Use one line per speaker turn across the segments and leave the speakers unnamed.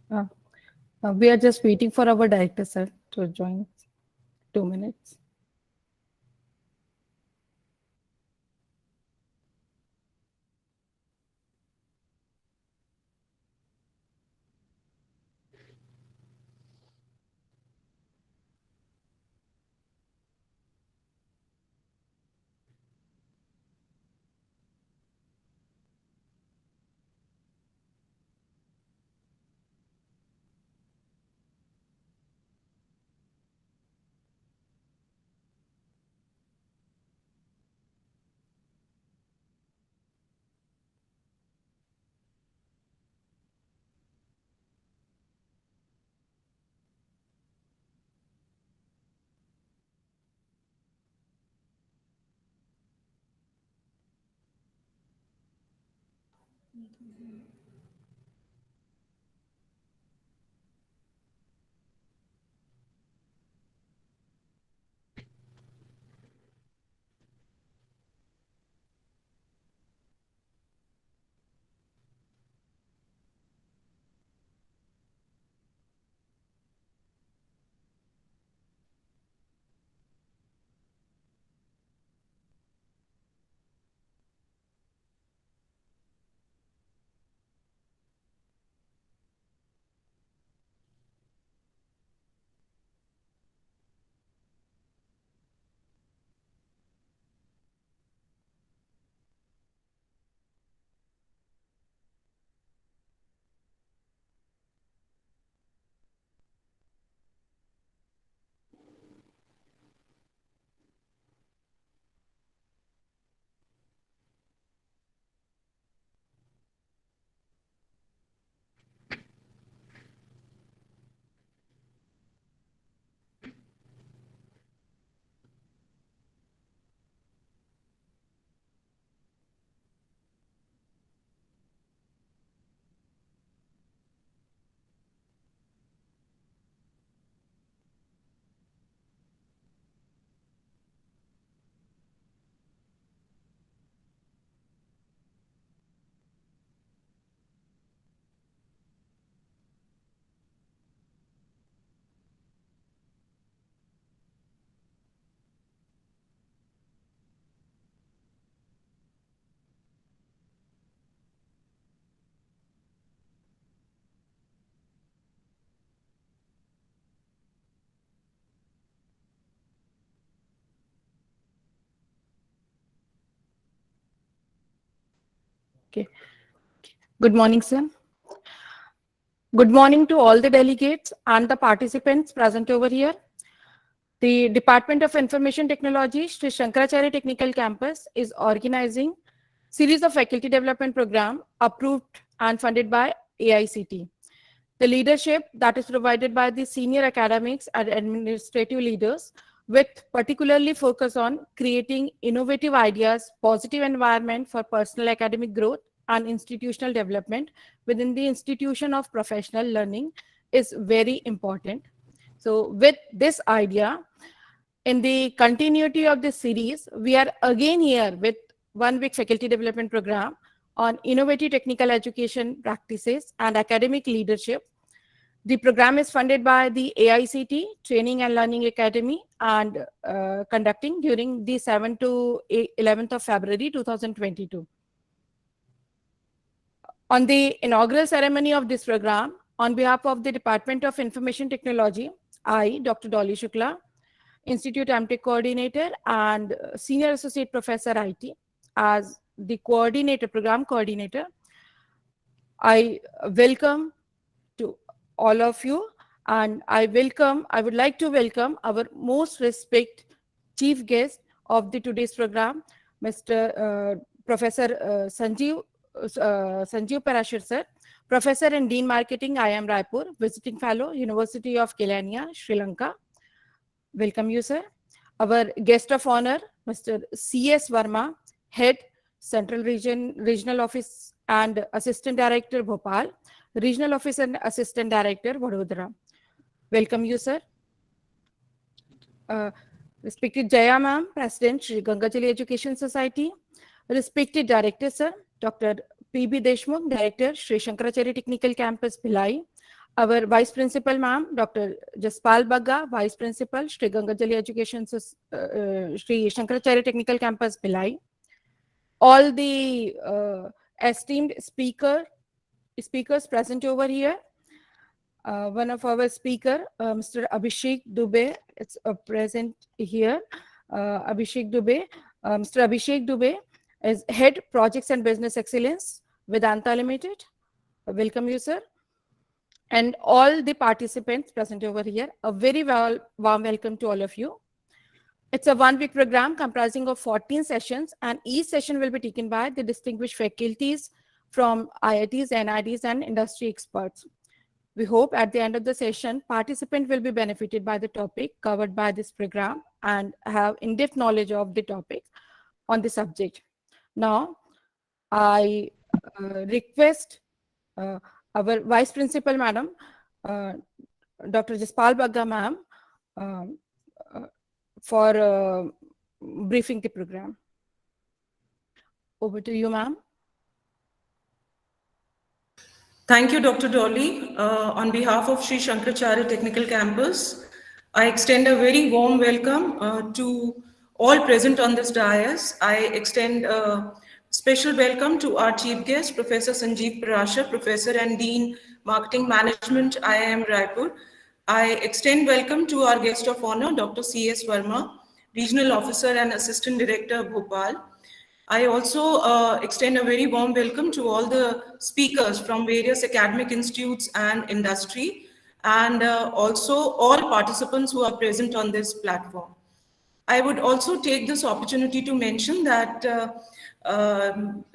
Uh, we are just waiting for our director, sir, to join. 2 minutes. Okay. Good morning, sir. Good morning to all the delegates and the participants present over here. The Department of Information Technology, Sri Shankaracharya Technical Campus, is organizing series of faculty development program approved and funded by AICT. The leadership that is provided by the senior academics and administrative leaders with particularly focus on creating innovative ideas, positive environment for personal academic growth and institutional development within the institution of professional learning is very important. So with this idea, in the continuity of this series, we are again here with 1 week faculty development program on innovative technical education practices and academic leadership. The program is funded by the AICT Training and Learning Academy and conducting during the 7th to 11th of February 2022. On the inaugural ceremony of this program, on behalf of the Department of Information Technology, I, Dr. Dolly Shukla, Institute MTech Coordinator and Senior Associate Professor IT, as the coordinator, program coordinator, I welcome to all of you, and I would like to welcome our most respected chief guest of the today's program, Mr. Professor Sanjiv Parasar sir, Professor and Dean Marketing, IIM Raipur, Visiting Fellow, University of Kelania, Sri Lanka. Welcome you, sir. Our guest of honor, Mr. C.S. Verma, Head, Central Regional Office and Assistant Director, Bhopal, Regional Office and Assistant Director, Vadodara. Welcome you, sir. Respected Jaya ma'am, President, Sri Gangajali Education Society. Respected Director, sir, Dr. P.B. Deshmukh, Director, Sri Shankaracharya Technical Campus, Bhilai. Our Vice Principal, ma'am, Dr. Jaspal Bagga, Vice Principal, Sri Gangajali Education, Sri Shankaracharya Technical Campus, Bhilai. All the esteemed speakers present over here. One of our speaker, Mr. Abhishek Dubey, it's present here. Abhishek Dubey, Mr. Abhishek Dubey is Head Projects and Business Excellence, Vedanta Limited. Welcome you, sir. And all the participants present over here, a very warm welcome to all of you. It's a one-week program comprising of 14 sessions, and each session will be taken by the distinguished faculties from IITs, NITs, and industry experts. We hope at the end of the session, participants will be benefited by the topic covered by this program and have in-depth knowledge of the topic on the subject. Now, I request our Vice Principal, Madam, Dr. Jaspal Bagga, ma'am, for briefing the program. Over to you, ma'am.
Thank you, Dr. Dolly. On behalf of Sri Shankaracharya Technical Campus, I extend a very warm welcome to all present on this dais. I extend a special welcome to our chief guest, Professor Sanjiv Parasar, Professor and Dean, Marketing Management, IIM Raipur. I extend welcome to our guest of honor, Dr. C.S. Verma, Regional Officer and Assistant Director, Bhopal. I also extend a very warm welcome to all the speakers from various academic institutes and industry, and also all participants who are present on this platform. I would also take this opportunity to mention that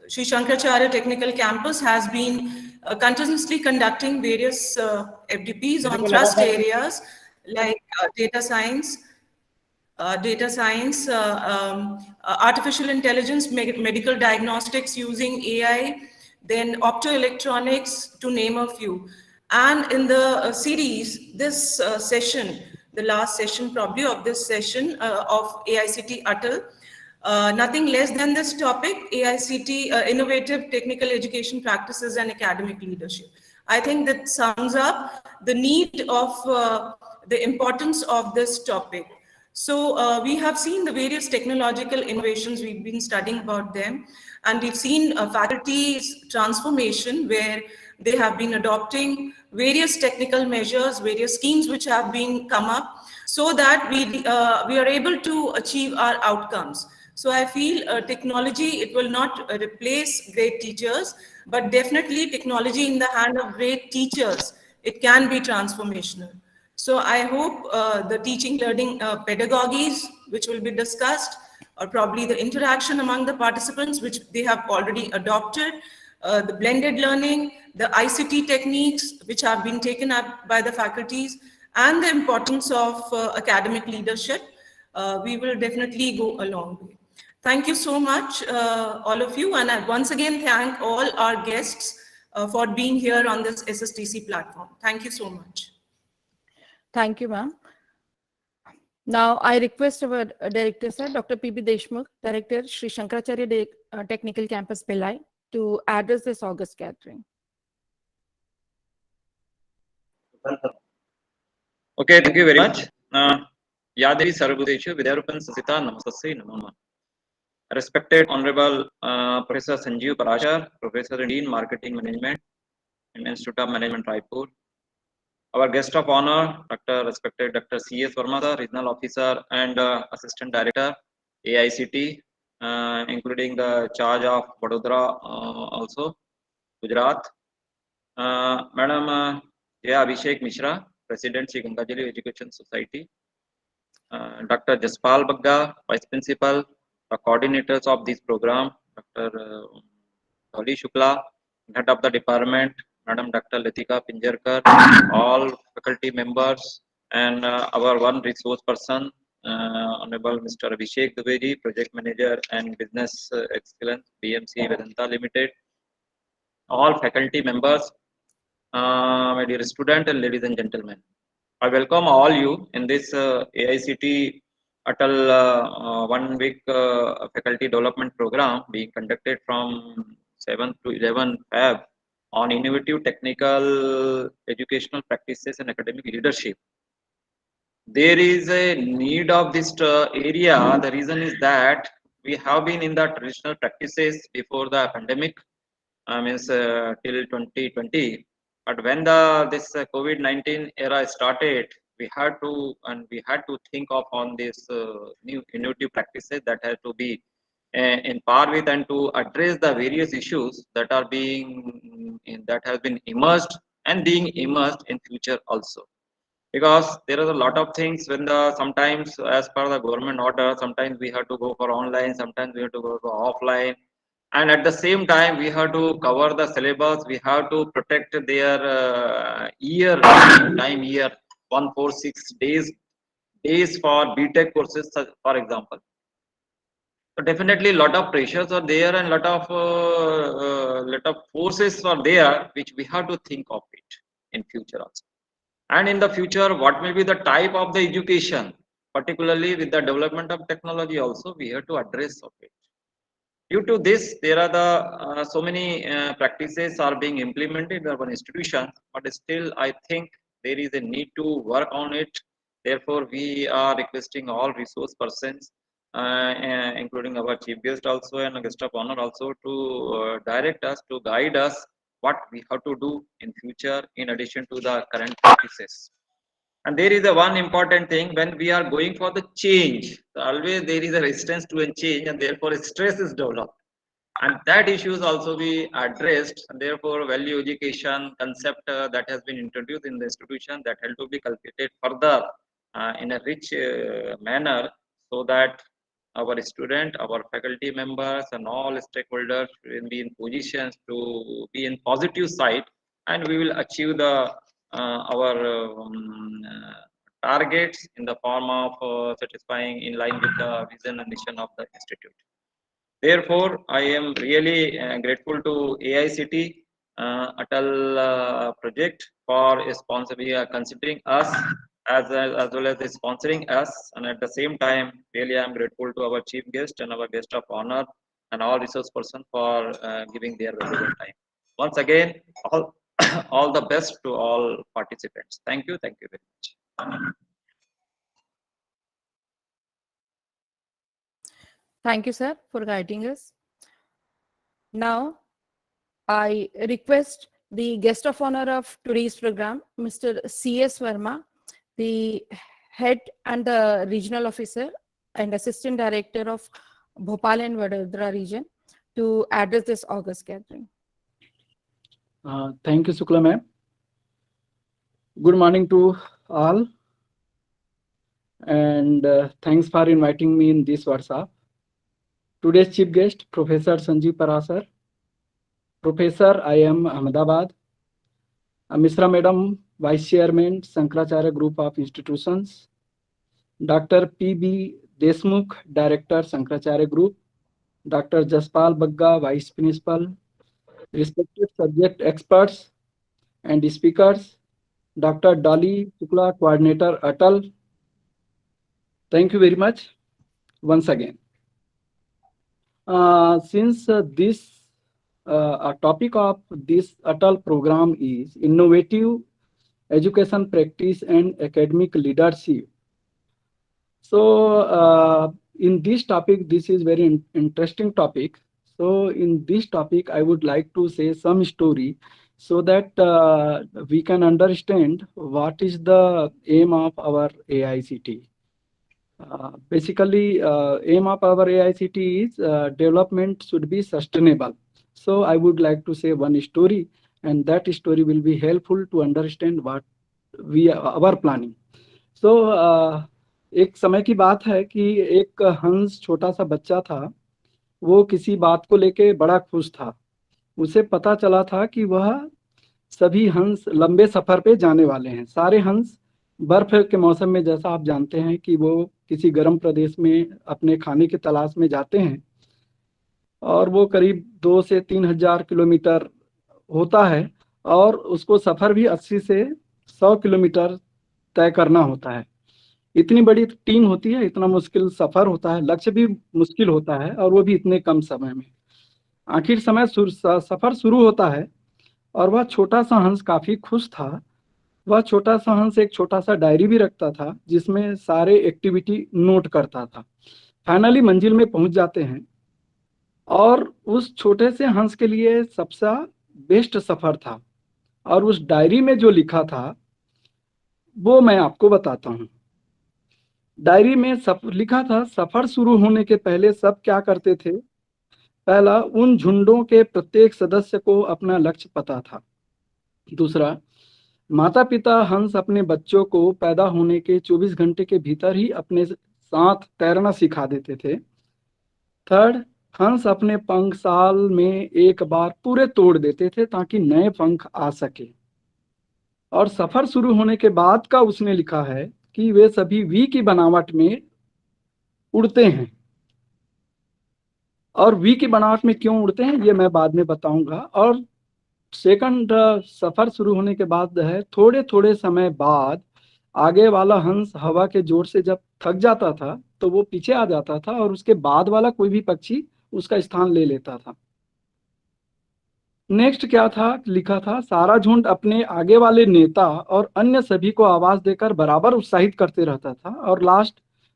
Sri Shankaracharya Technical Campus has been continuously conducting various FDPs on thrust areas like data science, artificial intelligence, medical diagnostics using AI, then optoelectronics, to name a few. And in the series, this session, the last session probably of this session of AICT Atal, nothing less than this topic, AICT, Innovative Technical Education Practices and Academic Leadership. I think that sums up the need of the importance of this topic. So we have seen the various technological innovations, we've been studying about them, and we've seen faculty's transformation where they have been adopting various technical measures, various schemes which have been come up so that we are able to achieve our outcomes. So I feel technology, it will not replace great teachers, but definitely technology in the hand of great teachers, it can be transformational. So I hope the teaching learning pedagogies, which will be discussed, or probably the interaction among the participants, which they have already adopted, the blended learning, the ICT techniques, which have been taken up by the faculties, and the importance of academic leadership, we will definitely go a long way. Thank you so much, all of you. And I once again thank all our guests for being here on this SSTC platform. Thank you so much.
Thank you, ma'am. Now, I request our director, sir, Dr. P.B. Deshmukh, Director, Sri Shankaracharya Technical Campus, Bhilai, to address this August gathering.
Okay, thank you very much. Yadevi Sarvabhuteshu Vidyarupan Sasita Namastasya Namama. Respected Honorable Professor Sanjiv Parasar, Professor and Dean Marketing Management in Institute of Management, Raipur. Our guest of honor, respected Dr. C.S. Verma, Regional Officer and Assistant Director, AICT, including the charge of Vadodara also, Gujarat. Madam J. Abhishek Mishra, President, Sri Gangajali Education Society. Dr. Jaspal Bagga, Vice Principal, the coordinators of this program, Dr. Dolly Shukla, Head of the Department, Madam Dr. Latika Pinjarkar, all faculty members, and our one resource person, Honorable Mr. Abhishek Dubey, Project Manager and Business Excellence, BMC Vedanta Limited, all faculty members, my dear students and ladies and gentlemen. I welcome all you in this AICT Atal 1 week faculty development program being conducted from 7th to 11th Feb on innovative technical educational practices and academic leadership. There is a need of this area. The reason is that we have been in the traditional practices before the pandemic, means till 2020. But when this COVID-19 era started, we had to think of on this new innovative practices that have to be in par with and to address the various issues that are that has been emerged and being emerged in future also, because there are a lot of things when sometimes as per the government order, sometimes we have to go for online, sometimes we have to go for offline, and at the same time we have to cover the syllabus, we have to protect their year 146 days for BTech courses, for example. So definitely a lot of pressures are there and lot of forces are there which we have to think of it in future also. And in the future, what will be the type of the education, particularly with the development of technology also, we have to address of it. Due to this, there are so many practices are being implemented in our institutions, but still I think there is a need to work on it. Therefore, we are requesting all resource persons, including our chief guest also and a guest of honor also, to direct us, to guide us what we have to do in future in addition to the current practices. And there is a one important thing, when we are going for the change, always there is a resistance to a change, and therefore stress is developed. And that issues also be addressed, and therefore value education concept that has been introduced in the institution, that has to be cultivated further in a rich manner, so that our student, our faculty members and all stakeholders will be in positions to be in positive side, and we will achieve our targets in the form of satisfying in line with the vision and mission of the institute. Therefore, I am really grateful to AICT Atal project for considering us as well as sponsoring us, and at the same time, really I am grateful to our chief guest and our guest of honor and all resource person for giving their valuable time. Once again, all all the best to all participants. Thank you very much.
Thank you, sir, for guiding us. Now, I request the guest of honor of today's program, Mr. C.S. Verma, the head and the regional officer and assistant director of Bhopal and Vadodara region, to address this August gathering.
Thank you, Sukla ma'am. Good morning to all, and thanks for inviting me in this workshop. Today's chief guest, Professor Sanjiv Parasar, Professor, IIM Ahmedabad, Misra Madam, Vice Chairman, Shankaracharya Group of Institutions, Dr. P.B. Deshmukh, Director, Shankaracharya Group, Dr. Jaspal Bagga, Vice Principal, respected subject experts and speakers, Dr. Dolly Shukla, Coordinator, Atal. Thank you very much once again. Since this a topic of this Atal program is innovative education practice and academic leadership. So in this topic, this is very interesting topic. So in this topic, I would like to say some story so that we can understand what is the aim of our AICT. Basically, aim of our AICT is development should be sustainable. So I would like to say one story, and that story will be helpful to understand what our planning. So एक समय की बात है कि एक हंस छोटा सा बच्चा था, वो किसी बात को लेके बड़ा खुश था। उसे पता चला था कि वह सभी हंस लंबे सफर पे जाने वाले हैं। सारे हंस बर्फ के मौसम में, जैसा आप जानते हैं कि वो किसी गर्म प्रदेश में अपने खाने की तलाश में जाते हैं, और वो करीब 2 से 3 हजार किलोमीटर होता है, और उसको सफर भी 80 से 100 किलोमीटर तय करना होता है। इतनी बड़ी टीम होती है, इतना मुश्किल सफर होता है, लक्ष्य भी मुश्किल होता है, और वो भी इतने कम समय में। आखिर समय सफर शुरू होता है, और वह छोटा सा हंस काफी खुश था। वह छोटा सा हंस एक छोटा सा डायरी भी रखता था जिसमें सारे एक्टिविटी नोट करता था। फाइनली मंजिल में पहुंच जाते हैं और उस छोटे से हंस के लिए सबसे बेस्ट सफर था। और उस डायरी में जो लिखा था वो मैं आपको बताता हूँ। डायरी में लिखा था, सफर शुरू होने के पहले सब क्या करते थे। पहला, उन झुंडों के प्रत्येक सदस्य को अपना लक्ष्य पता था। दूसरा, माता पिता हंस अपने बच्चों को पैदा होने के 24 घंटे के भीतर ही अपने साथ तैरना सिखा देते थे। थर्ड, हंस अपने पंख साल में एक बार पूरे तोड़ देते थे ताकि नए पंख आ सके। और सफर शुरू होने के बाद का उसने लिखा है कि वे सभी वी की बनावट में उड़ते हैं। और वी की बनावट में क्यों उड़ते हैं ये मैं बाद में बताऊंगा। और सेकंड, सफर शुरू होने के बाद है, थोड़े थोड़े समय बाद आगे वाला हंस हवा के जोर से जब थक जाता था तो वो पीछे आ जाता था और उसके बाद वाला कोई भी पक्षी उसका स्थान ले लेता था। नेक्स्ट क्या था, लिखा था, सारा झुंड अपने आगे वाले नेता और अन्य सभी को आवाज देकर बराबर उत्साहित करते रहता था। और लास्ट,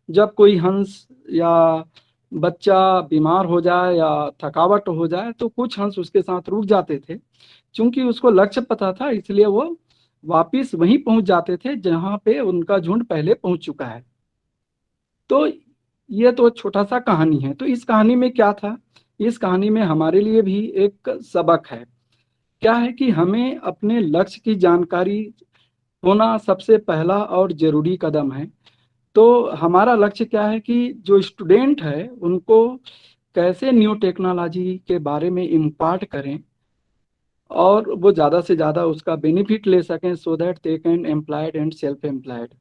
जब कोई हंस या बच्चा बीमार हो जाए या थकावट हो जाए तो कुछ हंस उसके साथ रुक जाते थे। क्योंकि उसको लक्ष्य पता था इसलिए वो वापिस वहीं पहुंच जाते थे जहां पे उनका झुंड पहले पहुंच चुका है। तो ये तो छोटा सा कहानी है। तो इस कहानी में क्या था, इस कहानी में हमारे लिए भी एक सबक है। क्या है कि हमें अपने लक्ष्य की जानकारी होना सबसे पहला और जरूरी कदम है। तो हमारा लक्ष्य क्या है कि जो स्टूडेंट है उनको कैसे न्यू टेक्नोलॉजी के बारे में इम्पार्ट करें और वो ज़्यादा से ज़्यादा उसका बेनिफिट ले सकें, so that they can employed and self employed.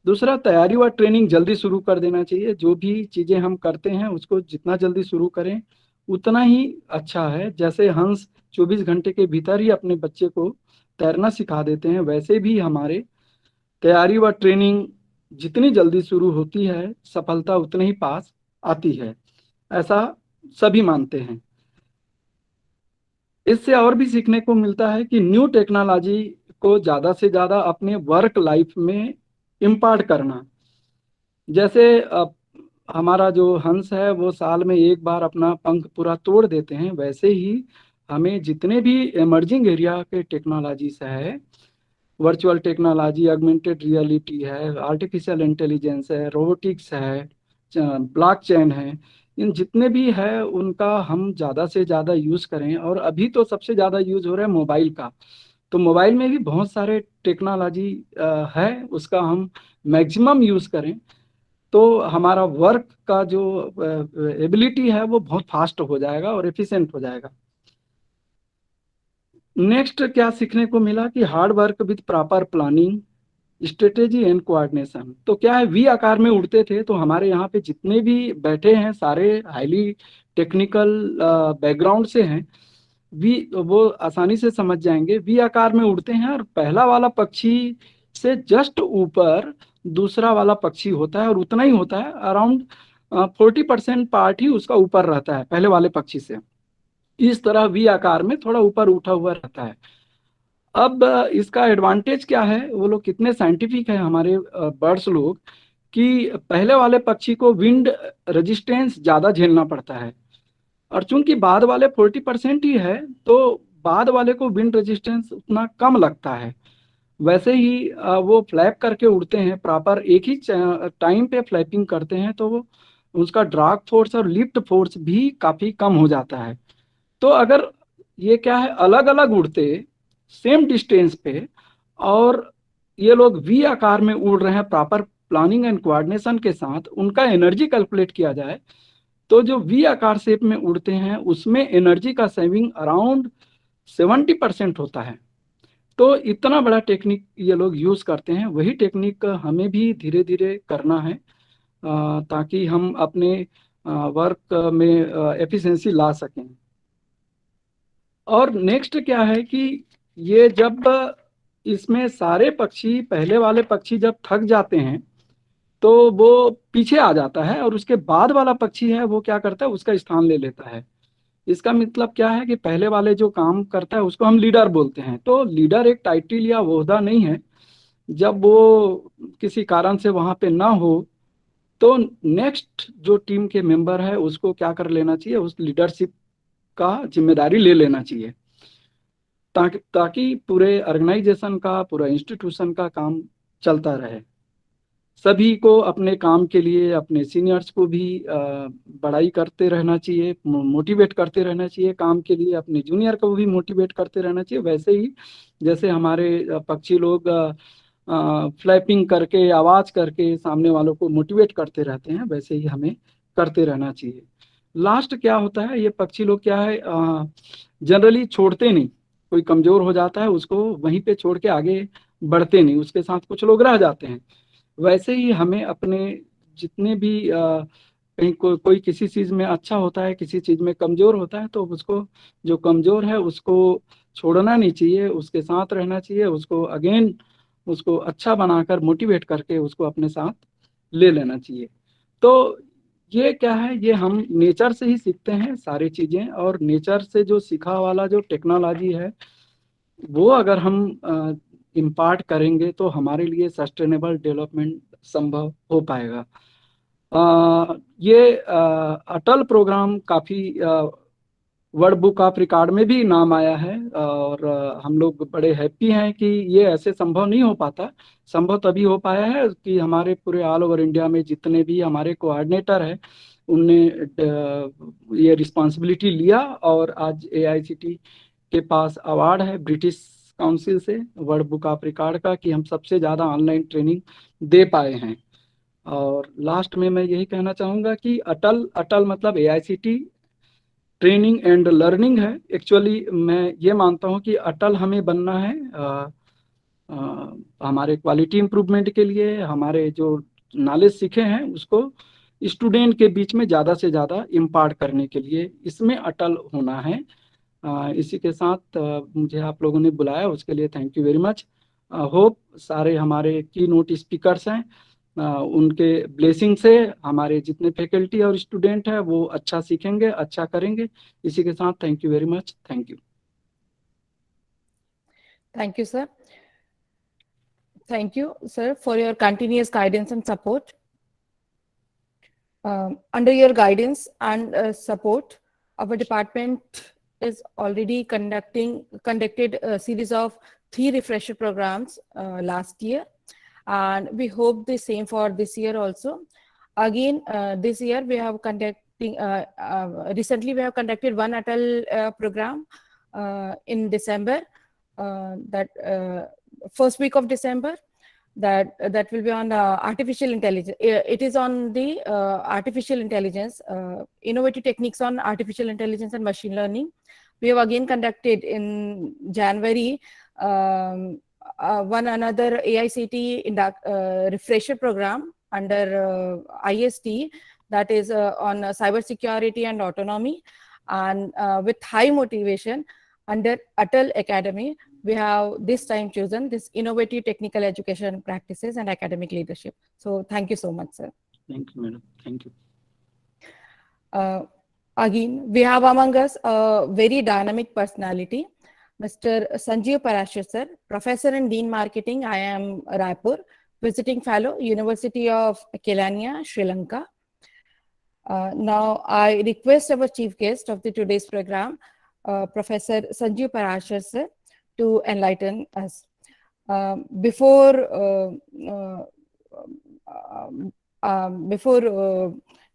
दूसरा, तैयारी व ट्रेनिंग जल्दी शुरू कर देना चाहिए। जो भी चीज़ें हम करते हैं उसको जितना जल्दी शुरू करें उतना ही अच्छा है। जैसे हंस 24 घंटे के भीतर ही अपने बच्चे को तैरना सिखा देते हैं, वैसे भी हमारे तैयारी व ट्रेनिंग जितनी जल्दी शुरू होती है सफलता उतनी ही पास आती है, ऐसा सभी मानते हैं। इससे और भी सीखने को मिलता है कि न्यू टेक्नोलॉजी को ज़्यादा से ज़्यादा अपने वर्क लाइफ में इम्पार्ट करना। जैसे हमारा जो हंस है वो साल में एक बार अपना पंख पूरा तोड़ देते हैं, वैसे ही हमें जितने भी इमर्जिंग एरिया के टेक्नोलॉजीज है, वर्चुअल टेक्नोलॉजी, ऑगमेंटेड रियलिटी है, आर्टिफिशियल इंटेलिजेंस है, रोबोटिक्स है, ब्लॉकचेन है, इन जितने भी है उनका हम ज़्यादा से ज़्यादा यूज़ करें। और अभी तो सबसे ज़्यादा यूज़ हो रहा है मोबाइल का। तो मोबाइल में भी बहुत सारे टेक्नोलॉजी है, उसका हम मैक्सिमम यूज़ करें तो हमारा वर्क का जो एबिलिटी है वो बहुत फास्ट हो जाएगा और एफिशिएंट हो जाएगा। नेक्स्ट क्या सीखने को मिला कि hard work with proper planning, strategy and coordination. तो क्या है, वी आकार में उड़ते थे तो हमारे यहाँ पे जितने भी बैठे हैं सारे हाईली टेक्निकल बैकग्राउंड से हैं। वी वो आसानी से समझ जाएंगे, वी आकार में उड़ते हैं और पहला वाला पक्षी से जस्ट ऊपर दूसरा वाला पक्षी होता है और उतना ही होता है, अराउंड 40% पार्ट ही उसका ऊपर रहता है पहले वाले पक्षी से। इस तरह वी आकार में थोड़ा ऊपर उठा हुआ रहता है। अब इसका एडवांटेज क्या है, वो लोग कितने साइंटिफिक है हमारे बर्ड्स लोग, कि पहले वाले पक्षी को विंड रेजिस्टेंस ज़्यादा झेलना पड़ता है और चूंकि बाद वाले 40% ही है तो बाद वाले को विंड रेजिस्टेंस उतना कम लगता है। वैसे ही वो फ्लैप करके उड़ते हैं, प्रॉपर एक ही टाइम पे फ्लैपिंग करते हैं तो वो उसका ड्रैग फोर्स और लिफ्ट फोर्स भी काफ़ी कम हो जाता है। तो अगर ये क्या है, अलग अलग उड़ते सेम डिस्टेंस पे और ये लोग वी आकार में उड़ रहे हैं प्रॉपर प्लानिंग एंड कोऑर्डिनेशन के साथ, उनका एनर्जी कैलकुलेट किया जाए तो जो वी आकार शेप में उड़ते हैं उसमें एनर्जी का सेविंग अराउंड 70% होता है। तो इतना बड़ा टेक्निक ये लोग यूज़ करते हैं। वही टेक्निक हमें भी धीरे धीरे करना है ताकि हम अपने वर्क में एफिशिएंसी ला सकें। और नेक्स्ट क्या है कि ये जब इसमें सारे पक्षी, पहले वाले पक्षी जब थक जाते हैं तो वो पीछे आ जाता है और उसके बाद वाला पक्षी है वो क्या करता है, उसका स्थान ले लेता है। इसका मतलब क्या है कि पहले वाले जो काम करता है उसको हम लीडर बोलते हैं। तो लीडर एक टाइटिल या ओहदा नहीं है। जब वो किसी कारण से वहां पे ना हो तो नेक्स्ट जो टीम के मेंबर है उसको क्या कर लेना चाहिए, उस लीडरशिप का जिम्मेदारी ले लेना चाहिए, ताकि ताकि पूरे ऑर्गेनाइजेशन का, पूरा इंस्टीट्यूशन का काम चलता रहे। सभी को अपने काम के लिए अपने सीनियर्स को भी बड़ाई करते रहना चाहिए, मोटिवेट करते रहना चाहिए काम के लिए, अपने जूनियर को भी मोटिवेट करते रहना चाहिए। वैसे ही जैसे हमारे पक्षी लोग फ्लैपिंग करके, आवाज करके सामने वालों को मोटिवेट करते रहते हैं, वैसे ही हमें करते रहना चाहिए। लास्ट क्या होता है, ये पक्षी लोग क्या है, जनरली छोड़ते नहीं। कोई कमजोर हो जाता है उसको वहीं पे छोड़ के आगे बढ़ते नहीं, उसके साथ कुछ लोग रह जाते हैं। वैसे ही हमें अपने जितने भी कहीं कोई किसी चीज में अच्छा होता है, किसी चीज में कमजोर होता है, तो उसको, जो कमजोर है उसको छोड़ना नहीं चाहिए, उसके साथ रहना चाहिए, उसको अगेन उसको अच्छा बनाकर मोटिवेट करके उसको अपने साथ ले लेना चाहिए। तो ये क्या है, ये हम नेचर से ही सीखते हैं सारी चीजें, और नेचर से जो सीखा वाला जो टेक्नोलॉजी है वो अगर हम इम्पार्ट करेंगे तो हमारे लिए सस्टेनेबल डेवलपमेंट संभव हो पाएगा। ये अटल प्रोग्राम काफी वर्ल्ड बुक ऑफ रिकॉर्ड में भी नाम आया है, और हम लोग बड़े हैप्पी हैं कि ये ऐसे संभव नहीं हो पाता। संभव तभी हो पाया है कि हमारे पूरे ऑल ओवर इंडिया में जितने भी हमारे कोऑर्डिनेटर हैं उनने ये रिस्पॉन्सिबिलिटी लिया, और आज एआईसीटी के पास अवार्ड है ब्रिटिश काउंसिल से, वर्ल्ड बुक ऑफ रिकॉर्ड का, कि हम सबसे ज़्यादा ऑनलाइन ट्रेनिंग दे पाए हैं। और लास्ट में मैं यही कहना चाहूँगा कि अटल, अटल मतलब एआईसीटी ट्रेनिंग एंड लर्निंग है। एक्चुअली मैं ये मानता हूँ कि अटल हमें बनना है हमारे क्वालिटी इम्प्रूवमेंट के लिए, हमारे जो नॉलेज सीखे हैं उसको स्टूडेंट के बीच में ज़्यादा से ज़्यादा इम्पार्ट करने के लिए, इसमें अटल होना है। इसी के साथ मुझे आप लोगों ने बुलाया उसके लिए thank you very much. Hope सारे हमारे की नोट स्पीकर्स हैं, उनके ब्लेसिंग से हमारे जितने फैकल्टी और स्टूडेंट हैं वो अच्छा सीखेंगे, अच्छा करेंगे। इसी के साथ thank you very much. Thank you.
Thank you, sir. Thank you, sir, for your continuous guidance and support. Under your guidance and support, our department is already conducted a series of 3 refresher programs last year, and we hope the same for this year also. Again, this year we have recently we have conducted one Atal program in December, that first week of December, that will be on artificial intelligence. It is on the artificial intelligence, innovative techniques on artificial intelligence and machine learning. We have again conducted in January one another AICT refresher program under IST, that is on cyber security and autonomy, and with high motivation under Atal Academy. We have this time chosen this innovative technical education practices and academic leadership. So thank you so much, sir.
Thank you, madam. Thank you.
Again, we have among us a very dynamic personality, Mr. Sanjiv Parasar, sir, Professor and Dean Marketing, IIM Raipur, Visiting Fellow, University of Kelania, Sri Lanka. Now, I request our chief guest of the today's program, Professor Sanjiv Parasar, sir, to enlighten us. Before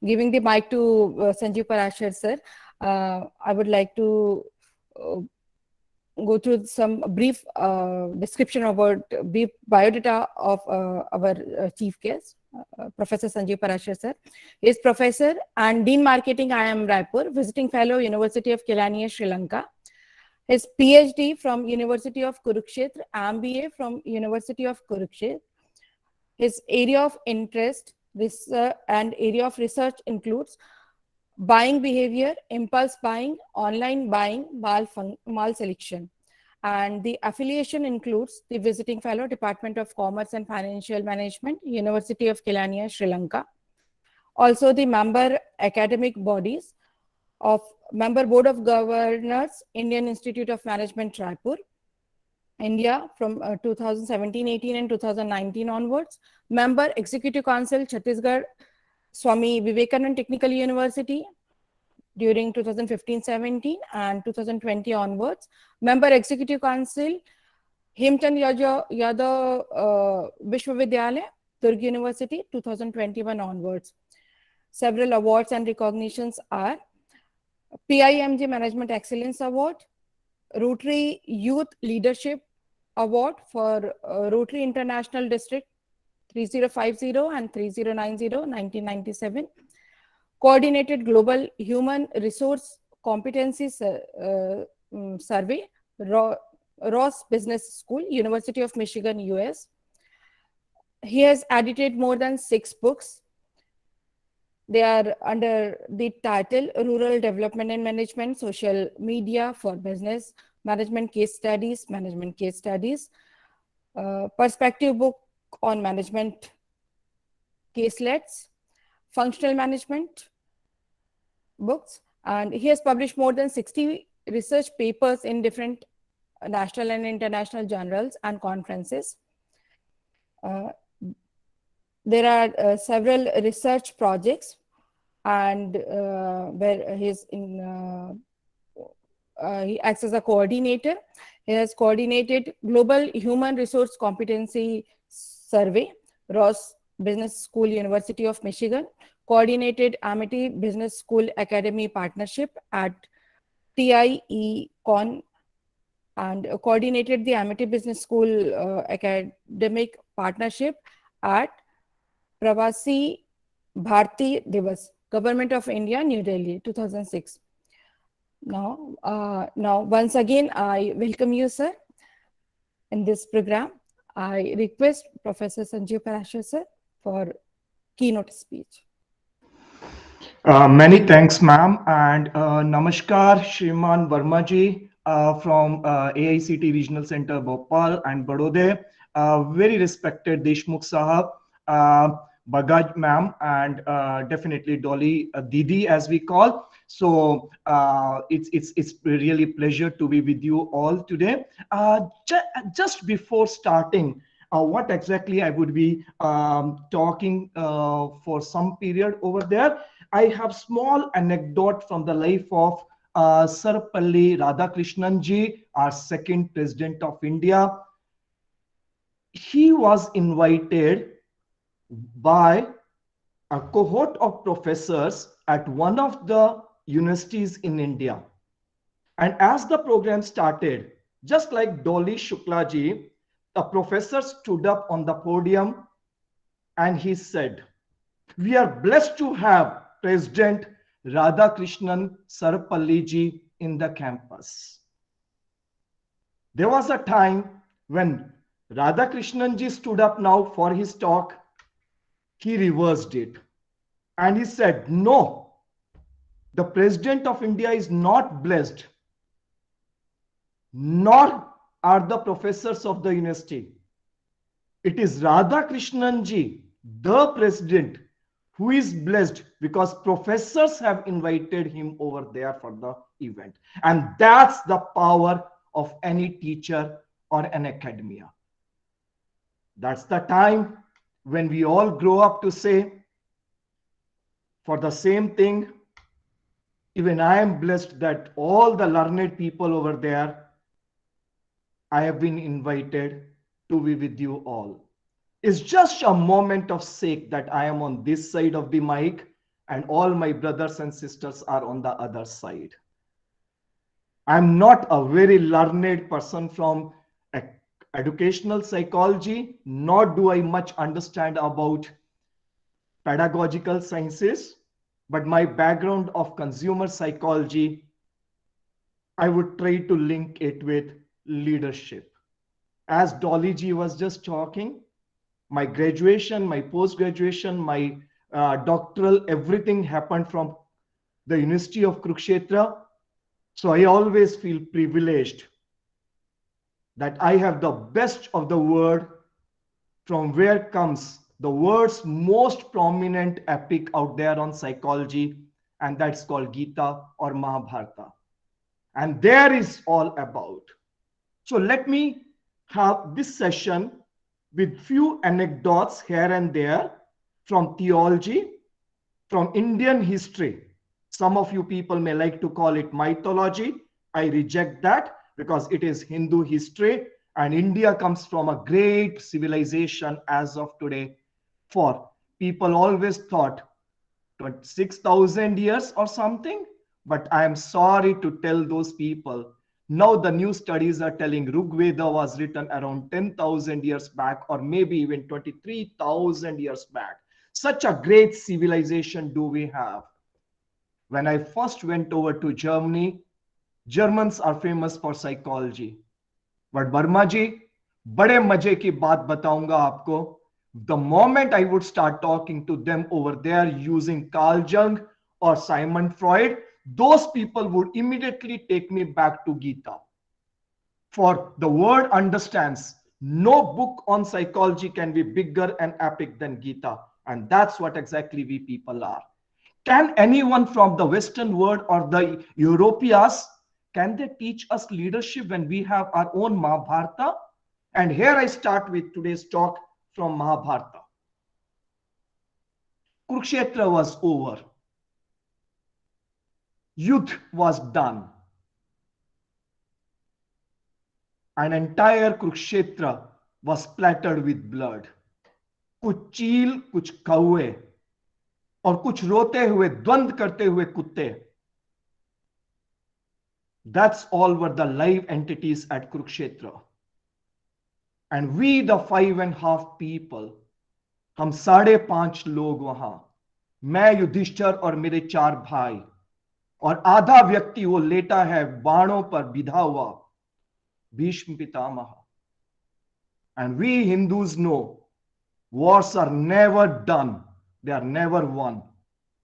giving the mic to Sanjiv Parasar, sir, I would like to go through some brief description about brief biodata of our chief guest, Professor Sanjiv Parasar, sir. He is Professor and Dean Marketing, IIM Raipur, Visiting Fellow, University of Kelania, Sri Lanka. His PhD from University of Kurukshetra, MBA from University of Kurukshetra. His area of interest and area of research includes buying behavior, impulse buying, online buying, mal selection. And the affiliation includes the Visiting Fellow, Department of Commerce and Financial Management, University of Kelania, Sri Lanka. Also the member academic bodies, of member Board of Governors, Indian Institute of Management, Raipur, India from 2017-18 and 2019 onwards. Member Executive Council, Chhattisgarh, Swami Vivekanand Technical University during 2015-17 and 2020 onwards. Member Executive Council, Hemchand Yadav Vishwavidyalaya, Durg University, 2021 onwards. Several awards and recognitions are PIMG Management Excellence Award, Rotary Youth Leadership Award for Rotary International District 3050 and 3090, 1997. Coordinated Global Human Resource Competency Survey, Ross Business School, University of Michigan, US. He has edited more than 6 books. They are under the title Rural Development and Management, Social Media for Business, Management Case Studies, Perspective Book on Management Caselets, Functional Management books, and he has published more than 60 research papers in different national and international journals and conferences. There are several research projects, and where he acts as a coordinator. He has coordinated Global Human Resource Competency Survey, Ross Business School, University of Michigan, coordinated Amity Business School Academy Partnership at TIE-Con, and coordinated the Amity Business School Academic Partnership at Pravasi Bharti Divas, Government of India, New Delhi, 2006. Now, once again, I welcome you, sir, in this program. I request Professor Sanjiv Parasar, sir, for keynote speech.
Many thanks, ma'am, and namaskar, Shriman Verma ji from AICT Regional Center, Bhopal and Badode. Very respected Deshmukh Sahab, Bagaj ma'am, and definitely Dolly Didi, as we call. So it's really a pleasure to be with you all today. Just before starting, what exactly I would be talking for some period over there, I have small anecdote from the life of Sarvepalli Radhakrishnan ji, our second president of India. He was invited by a cohort of professors at one of the universities in India. And as the program started, just like Dolly Shukla ji, a professor stood up on the podium and he said, "We are blessed to have President Radhakrishnan Sarvepalli ji in the campus." There was a time when Radhakrishnan ji stood up now for his talk. He reversed it and he said, "No, the President of India is not blessed, nor are the professors of the university. It is Radhakrishnan ji, the President, who is blessed because professors have invited him over there for the event." And that's the power of any teacher or an academia. That's the time when we all grow up to say, for the same thing, even I am blessed that all the learned people over there, I have been invited to be with you all. It's just a moment of sake that I am on this side of the mic and all my brothers and sisters are on the other side. I'm not a very learned person from educational psychology, nor do I much understand about pedagogical sciences, but my background of consumer psychology, I would try to link it with leadership. As Dolly ji was just talking, my graduation, my post-graduation, my doctoral, everything happened from the University of Kurukshetra. So I always feel privileged that I have the best of the word, from where comes the world's most prominent epic out there on psychology, and that's called Gita or Mahabharata. And there is all about. So let me have this session with few anecdotes here and there from theology, from Indian history. Some of you people may like to call it mythology. I reject that because it is Hindu history, and India comes from a great civilization as of today. For people always thought 6,000 years or something, but I am sorry to tell those people. Now the new studies are telling Rig Veda was written around 10,000 years back, or maybe even 23,000 years back. Such a great civilization do we have. When I first went over to Germany, Germans are famous for psychology. But Verma ji, बड़े मजे की बात बताऊंगा आपको. The moment I would start talking to them over there using Carl Jung or Simon Freud, those people would immediately take me back to Gita. For the world understands no book on psychology can be bigger and epic than Gita. And that's what exactly we people are. Can anyone from the Western world or the Europeans, can they teach us leadership when we have our own Mahabharata? And here I start with today's talk from Mahabharata. Kurukshetra was over. Yudh was done. An entire Kurukshetra was splattered with blood. कुछ चील, कुछ कौवे और कुछ रोते हुए, द्वंद करते हुए कुत्ते. That's all were the live entities at Kurukshetra. And we, the 5.5 people, हम 5.5 लोग वहां, मैं युधिष्ठिर और मेरे 4 भाई, और आधा व्यक्ति वो लेटा है बाणों पर बिधा हुआ, Bhishma Pitamah. And we Hindus know wars are never done, they are never won,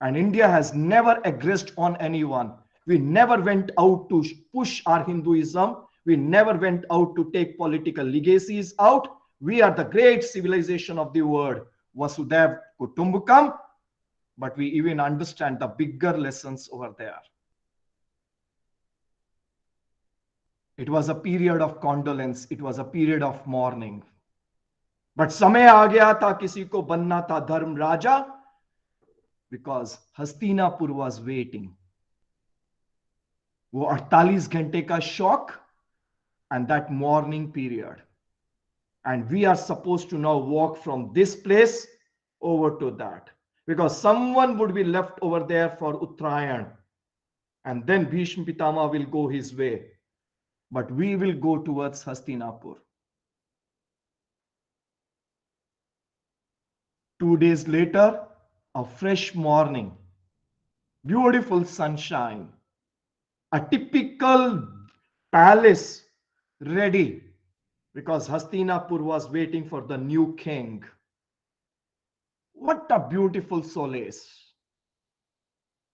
and India has never aggressed on anyone. We never went out to push our Hinduism. We never went out to take political legacies out. We are the great civilization of the world, Vasudhaiv Kutumbakam, but we even understand the bigger lessons over there. It was a period of condolence. It was a period of mourning. But समय आ गया था, किसी को बनना था धर्म राजा, because Hastinapur was waiting. वो 48 घंटे का shock and that mourning period. And we are supposed to now walk from this place over to that, because someone would be left over there for Uttarayan, and then Bhishma Pitama will go his way, but we will go towards Hastinapur. 2 days later, a fresh morning, beautiful sunshine, a typical palace ready, because Hastinapur was waiting for the new king. What a beautiful solace.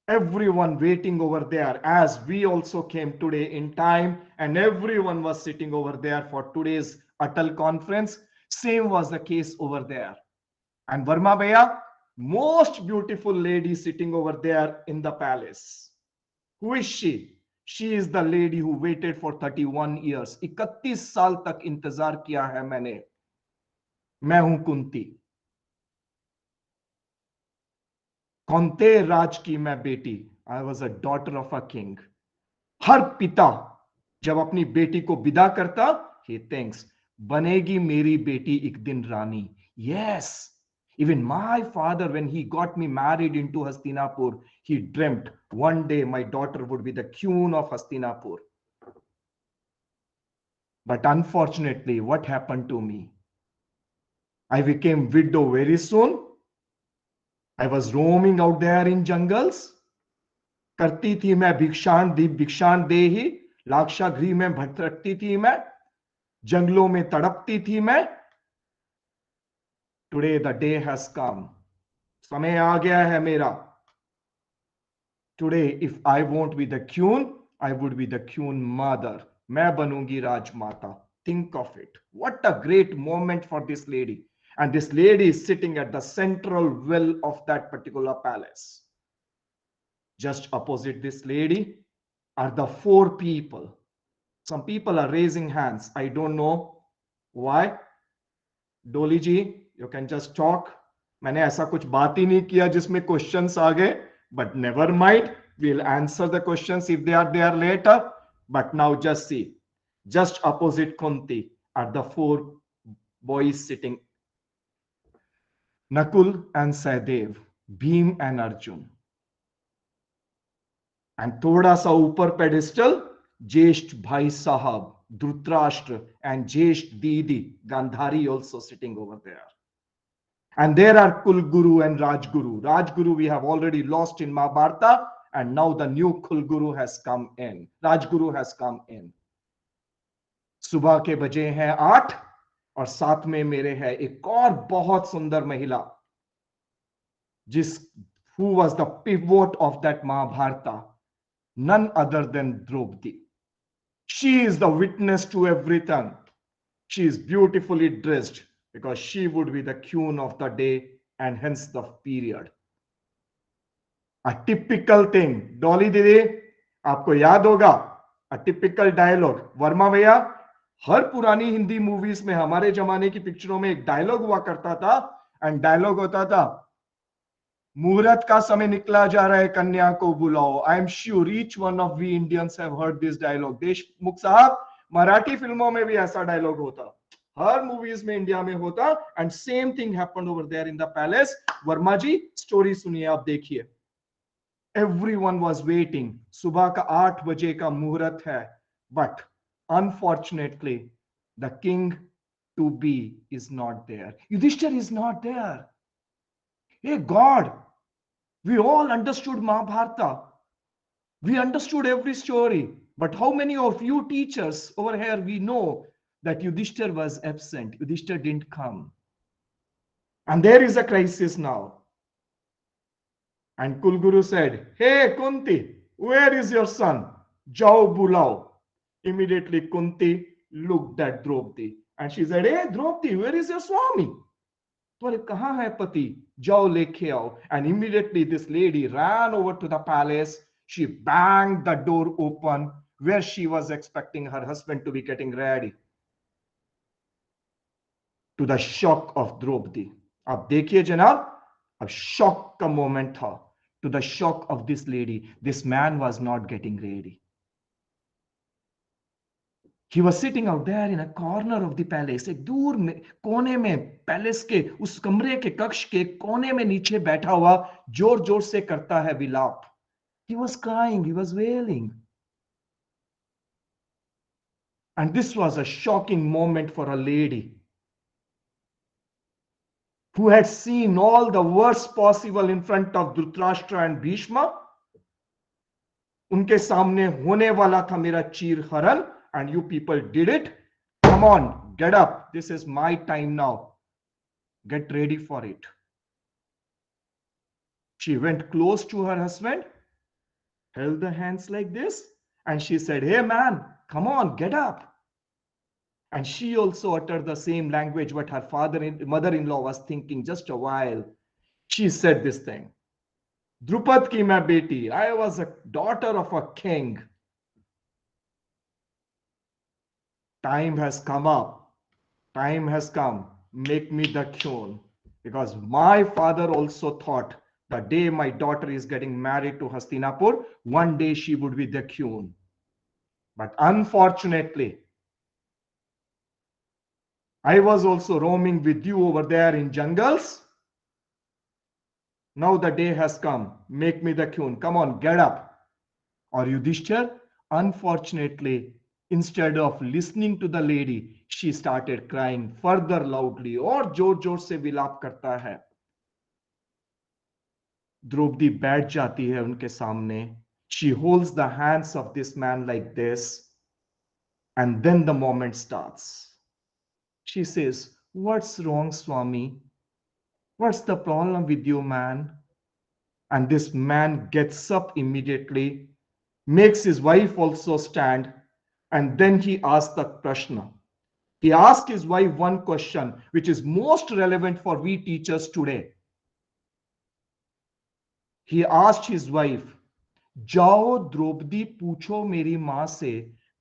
Everyone waiting over there, as we also came today in time, and everyone was sitting over there for today's Atal conference. Same was the case over there. And Verma Bhaiya, most beautiful lady sitting over there in the palace. Who is she? She is the lady who waited for 31 years. 31 साल तक इंतजार किया है मैंने. मैं हूं कुंती. कौंते राज की मैं बेटी. I was a daughter of a king. हर पिता जब अपनी बेटी को विदा करता, he thinks, बनेगी मेरी बेटी एक दिन रानी. Yes. Even my father, when he got me married into Hastinapur, he dreamt one day my daughter would be the queen of Hastinapur. But unfortunately, what happened to me? I became widow very soon. I was roaming out there in jungles. करती थी मैं भिक्षाण देही, लाक्षागृह में भटकती थी मैं, जंगलों में तड़पती थी मैं. Today the day has come. समय आ गया है मेरा. Today, if I won't be the queen, I would be the queen mother. मैं बनूंगी राजमाता. Think of it. What a great moment for this lady. And this lady is sitting at the central well of that particular palace. Just opposite this lady are the 4 people. Some people are raising hands. I don't know why. Dolly ji, you can just talk. मैंने ऐसा कुछ बात ही नहीं किया जिसमें questions आ गए. But never mind. We'll answer the questions if they are there later. But now just see. Just opposite Kunti are the 4 boys sitting. Nakul and Sahdev, Bhim and Arjun. And thoda sa upar pedestal, Jesht Bhai Sahab, Dhritarashtra and Jesht Didi, Gandhari also sitting over there. And there are Kulguru and Rajguru. Rajguru we have already lost in Mahabharata, and now the new Kulguru has come in. Rajguru has come in. सुबह के बजे हैं 8 और साथ में मेरे है एक और बहुत सुंदर महिला जिस who was the pivot of that Mahabharata, none other than Draupadi. She is the witness to everything. She is beautifully dressed because she would be the queen of the day and hence the period. A typical thing. Dolly Didi, आपको याद होगा a typical dialogue. Verma भैया, हर पुरानी Hindi movies में हमारे जमाने की पिक्चरों में एक डायलॉग हुआ करता था एंड डायलॉग होता था मुहूर्त का समय निकला जा रहा है कन्या को बुलाओ. I am sure each one of we Indians have heard this dialogue. Deshmukh साहब, मराठी फिल्मों में भी ऐसा डायलॉग होता, हर मूवीज में इंडिया में होता and same thing happened over there in the palace. Verma ji story सुनिए, आप देखिए. Everyone was waiting. सुबह का 8 बजे का मुहूर्त है, but unfortunately the king to be is not there. Yudhishthir is not there. Hey God, we all understood Mahabharata, we understood every story, but how many of you teachers over here we know that Yudhishthir was absent, Yudhishthir didn't come, and there is a crisis now. And Kulguru said, hey Kunti, where is your son? Jao bulao. Immediately Kunti looked at Draupadi and she said, hey Draupadi, where is your Swami? Tore kahan hai pati? Jao lekhe aao. And immediately this lady ran over to the palace. She banged the door open where she was expecting her husband to be getting ready. To the shock of Draupadi. Ab dekhiye janab, ab shock ka moment tha. To the shock of this lady, this man was not getting ready. He was sitting out there in a corner of the palace. एक दूर में कोने में palace के उस कमरे के कक्ष के कोने में नीचे बैठा हुआ जोर जोर से करता है विलाप. He was crying, he was wailing. And this was a shocking moment for a lady who had seen all the worst possible in front of Dhritarashtra and Bhishma. उनके सामने होने वाला था मेरा चीर हरण. And you people did it. Come on, get up. This is my time now. Get ready for it. She went close to her husband, held the hands like this, and she said, hey man, come on, get up. And she also uttered the same language what her mother-in-law was thinking just a while. She said this thing. Drupad ki main beti. I was a daughter of a king. Time has come up. Time has come. Make me the queen. Because my father also thought the day my daughter is getting married to Hastinapur, one day she would be the queen. But unfortunately, I was also roaming with you over there in jungles. Now the day has come. Make me the queen. Come on, get up. Or Yudhishthir, unfortunately, instead of listening to the lady, she started crying further loudly. और जोर जोर से विलाप करता है. द्रौपदी बैठ जाती है उनके सामने. She holds the hands of this man like this. And then the moment starts. She says, what's wrong, Swami? What's the problem with you, man? And this man gets up immediately, makes his wife also stand. And then he asked the prashna. He asked his wife one question, which is most relevant for we teachers today. He asked his wife जाओ द्रौपदी पूछो मेरी मां से,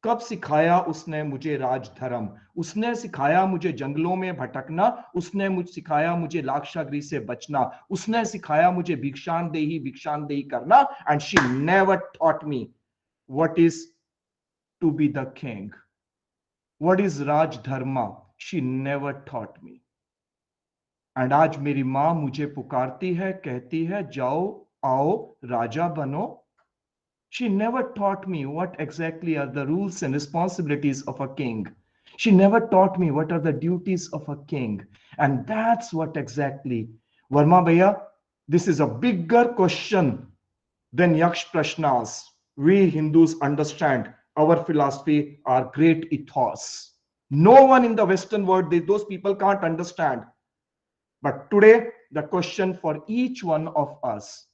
कब सिखाया उसने मुझे राजधर्म। उसने सिखाया मुझे जंगलों में भटकना, उसने मुझे सिखाया मुझे लाक्षागृह से बचना, उसने सिखाया मुझे भिक्षांदेही करना। And she never taught me what is to be the king, what is Rajdharma. She never taught me. एंड आज मेरी मां मुझे पुकारती है, कहती है जाओ आओ राजा बनो। She never taught me what exactly are the rules and responsibilities of a king. She never taught me what are the duties of a king. And that's what exactly, Varma Bhaiya, this is a bigger question than Yaksh Prashnas. We Hindus understand our philosophy, our great ethos. No one in the Western world, those people can't understand. But today, the question for each one of us,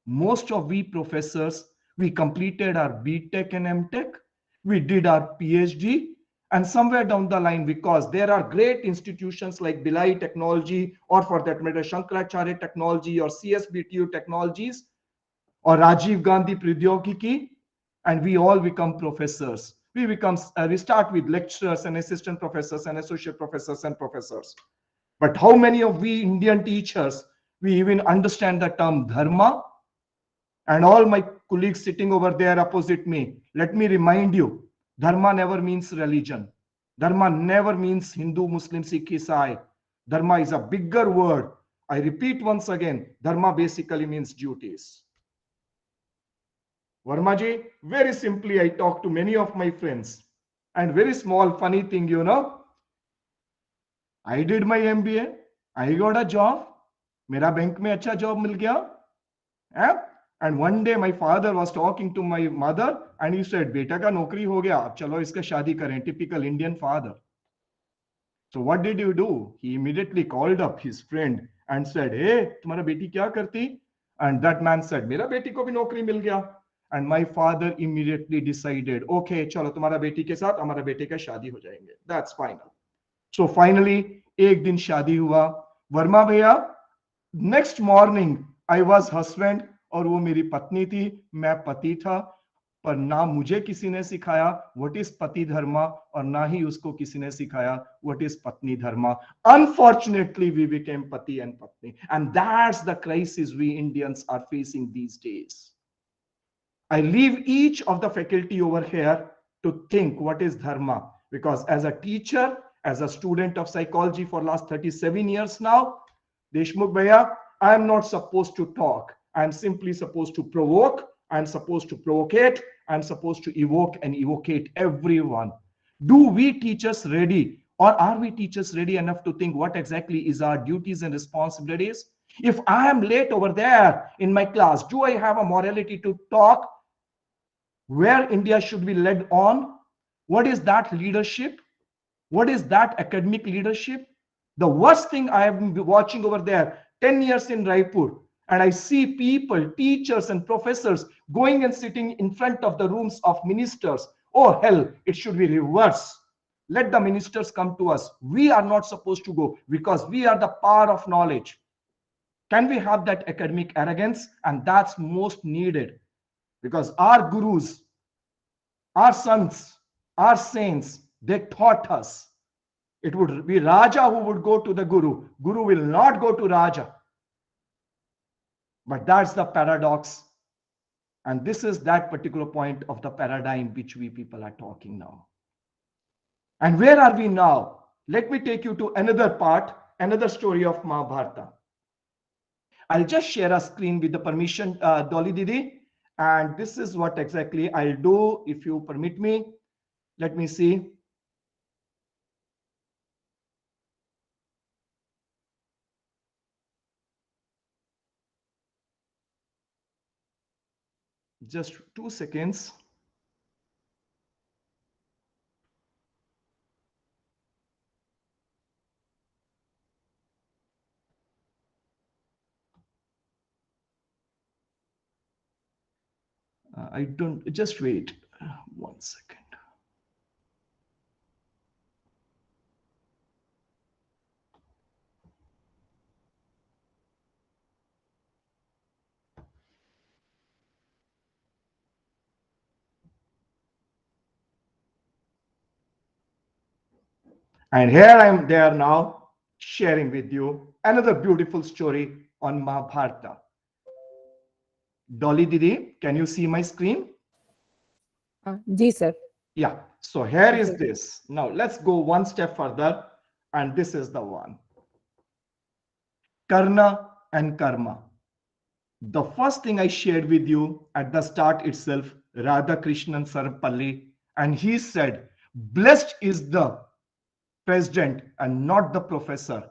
most of we professors, we completed our BTech and MTech, we did our PhD, and somewhere down the line, because there are great institutions like Bhilai Technology, or for that matter, Shankaracharya Technology, or CSBTU Technologies, or Rajiv Gandhi Pradyogiki, and we all become professors. We start with lecturers and assistant professors and associate professors and professors. But how many of we Indian teachers, we even understand the term dharma? And all my colleagues sitting over there opposite me, let me remind you, dharma never means religion. Dharma never means Hindu, Muslim, Sikh, Isai. Dharma is a bigger word. I repeat once again, dharma basically means duties. Varmaji, very simply, I talk to many of my friends. And very small funny thing, I did my MBA, I got a job, मेरा bank में अच्छा job मिल गया. And one day my father was talking to my mother and he said, बेटा का नौकरी हो गया, अब चलो इसका शादी करें. Typical Indian father. So what did you do? He immediately called up his friend and said, hey, तुम्हारा बेटी क्या करती? And that man said, मेरा बेटी को भी नौकरी मिल गया. And my father immediately decided, okay, चलो तुम्हारा बेटी के साथ हमारा बेटे का शादी हो जाएंगे. That's final. So finally, एक दिन शादी हुआ. वर्मा भैया, next morning I was husband और वो मेरी पत्नी थी, मैं पति था. पर ना मुझे किसी ने सिखाया व्हाट इज पति धर्मा और ना ही उसको किसी ने सिखाया व्हाट इज पत्नी धर्मा. Unfortunately, we became pati and patni, and that's the crisis we Indians are facing these days. I leave each of the faculty over here to think what is dharma, because as a teacher, as a student of psychology for last 37 years now, Deshmukh Bhaiya, I am not supposed to talk. I am simply supposed to provoke. I am supposed to provocate. I am supposed to evoke and evocate everyone. Do we teachers ready, or are we teachers ready enough to think what exactly is our duties and responsibilities? If I am late over there in my class, do I have a morality to talk where India should be led on? What is that leadership? What is that academic leadership? The worst thing I have been watching over there, 10 years in Raipur, and I see people, teachers and professors going and sitting in front of the rooms of ministers. Oh hell, it should be reverse. Let the ministers come to us. We are not supposed to go because we are the power of knowledge. Can we have that academic arrogance? And that's most needed, because our gurus, our sons, our saints, they taught us. It would be Raja who would go to the Guru. Guru will not go to Raja. But that's the paradox. And this is that particular point of the paradigm which we people are talking now. And where are we now? Let me take you to another part, another story of Mahabharata. I'll just share a screen with the permission, Dolly Didi. And this is what exactly I'll do, if you permit me. Let me see. Just 2 seconds. I don't, just wait 1 second. And here I am there now sharing with you another beautiful story on Mahabharata. Dolly Didi, can you see my screen?
Ji, sir.
Yeah, so here is this. Now let's go one step further, and this is the one. Karna and Karma. The first thing I shared with you at the start itself, Radha Krishnan Sarpalli, and he said, blessed is the president and not the professor.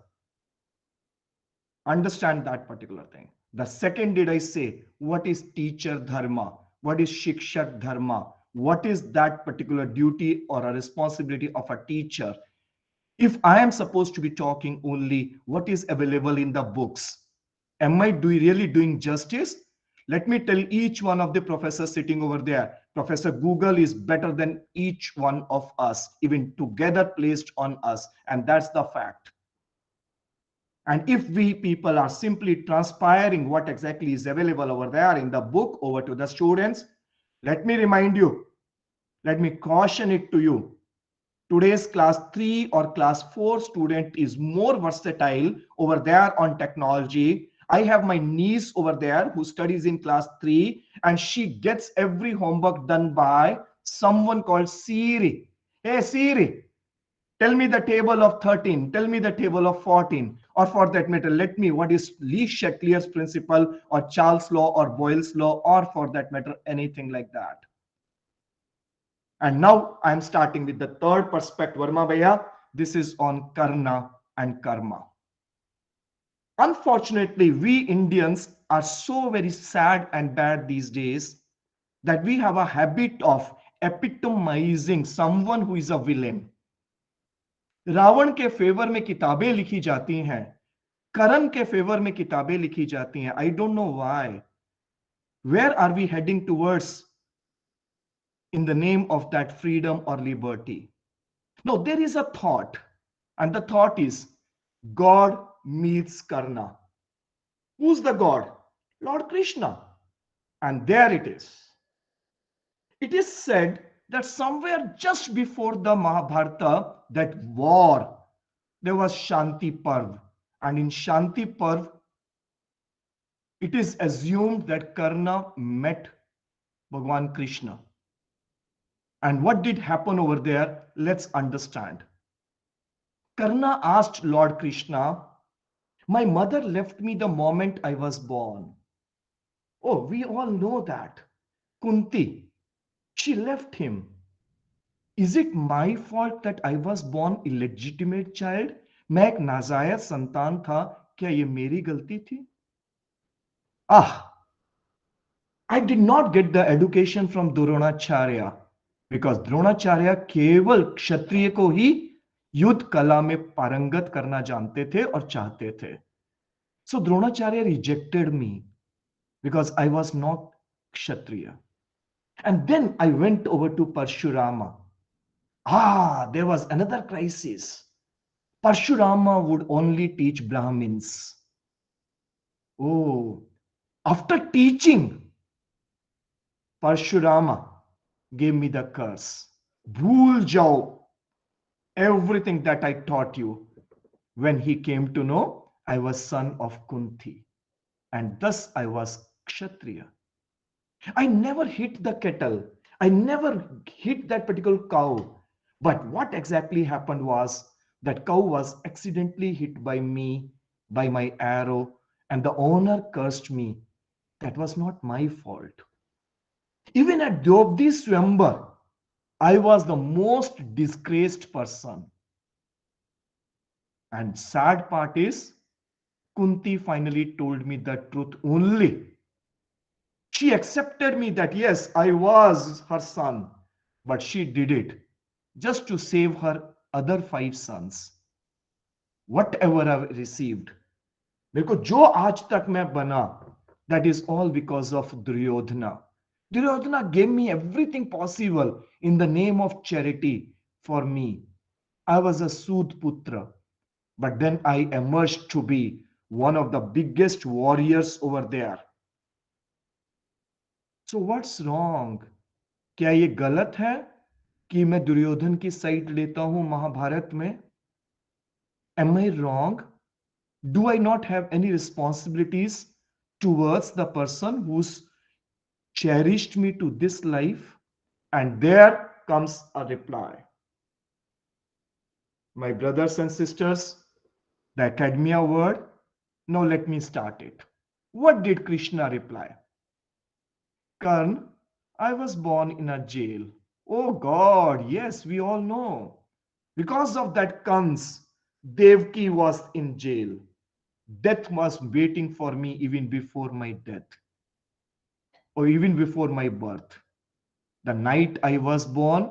Understand that particular thing. The second, did I say, what is teacher dharma? What is shikshak dharma? What is that particular duty or a responsibility of a teacher? If I am supposed to be talking only what is available in the books, am I really doing justice? Let me tell each one of the professors sitting over there, Professor Google is better than each one of us, even together placed on us. And that's the fact. And if we people are simply transpiring what exactly is available over there in the book over to the students, let me remind you, let me caution it to you. Today's class 3 or class 4 student is more versatile over there on technology. I have my niece over there who studies in class 3 and she gets every homework done by someone called Siri. Hey Siri, tell me the table of 13, tell me the table of 14, or for that matter, let me what is Lee Shakespeare's principle or Charles' law or Boyle's law, or for that matter, anything like that. And now I'm starting with the third perspective, Varma Bhaiya. This is on Karna and Karma. Unfortunately, we Indians are so very sad and bad these days that we have a habit of epitomizing someone who is a villain. Ravan के favour में किताबें लिखी जाती हैं, करण के favour में किताबें लिखी जाती हैं. I don't know why. Where are we heading towards in the name of that freedom or liberty? No, there is a thought, and the thought is God meets Karna. Who's the God? Lord Krishna. And there it is. It is said that somewhere just before the Mahabharata, that war, there was Shanti Parv. And in Shanti Parv, it is assumed that Karna met Bhagwan Krishna. And what did happen over there? Let's understand. Karna asked Lord Krishna, my mother left me the moment I was born. Oh, we all know that. Kunti, she left him. Is it my fault that I was born illegitimate child? मैं एक नाजायज संतान था, क्या ये मेरी गलती थी? I did not get the education from Dronacharya because Dronacharya केवल क्षत्रिय को ही युद्ध कला में पारंगत करना जानते थे और चाहते थे. So Dronacharya rejected me because I was not Kshatriya. And then I went over to Parshurama. There was another crisis. Parshurama would only teach Brahmins. Oh, after teaching, Parshurama gave me the curse. Bhul jao everything that I taught you. When he came to know, I was son of Kunti. And thus I was Kshatriya. I never hit the kettle. I never hit that particular cow. But what exactly happened was that cow was accidentally hit by me, by my arrow, and the owner cursed me. That was not my fault. Even at Draupadi Swayamvar, I was the most disgraced person. And sad part is, Kunti finally told me the truth only. She accepted me that yes, I was her son, but she did it just to save her other 5 sons. Whatever I received, मेरे को जो आज तक मैं बना, that is all because of Duryodhana. Duryodhana gave me everything possible in the name of charity for me. I was a Sud Putra, but then I emerged to be one of the biggest warriors over there. So what's wrong? क्या ये गलत है कि मैं दुर्योधन की side लेता हूं महाभारत में? Am I wrong? Do I not have any responsibilities towards the person who's cherished me to this life? And there comes a reply. My brothers and sisters, the academia word. Now let me start it. What did Krishna reply? Karn, I was born in a jail. Oh God, yes, we all know. Because of that Kans, Devki was in jail. Death was waiting for me even before my death, or even before my birth. The night I was born,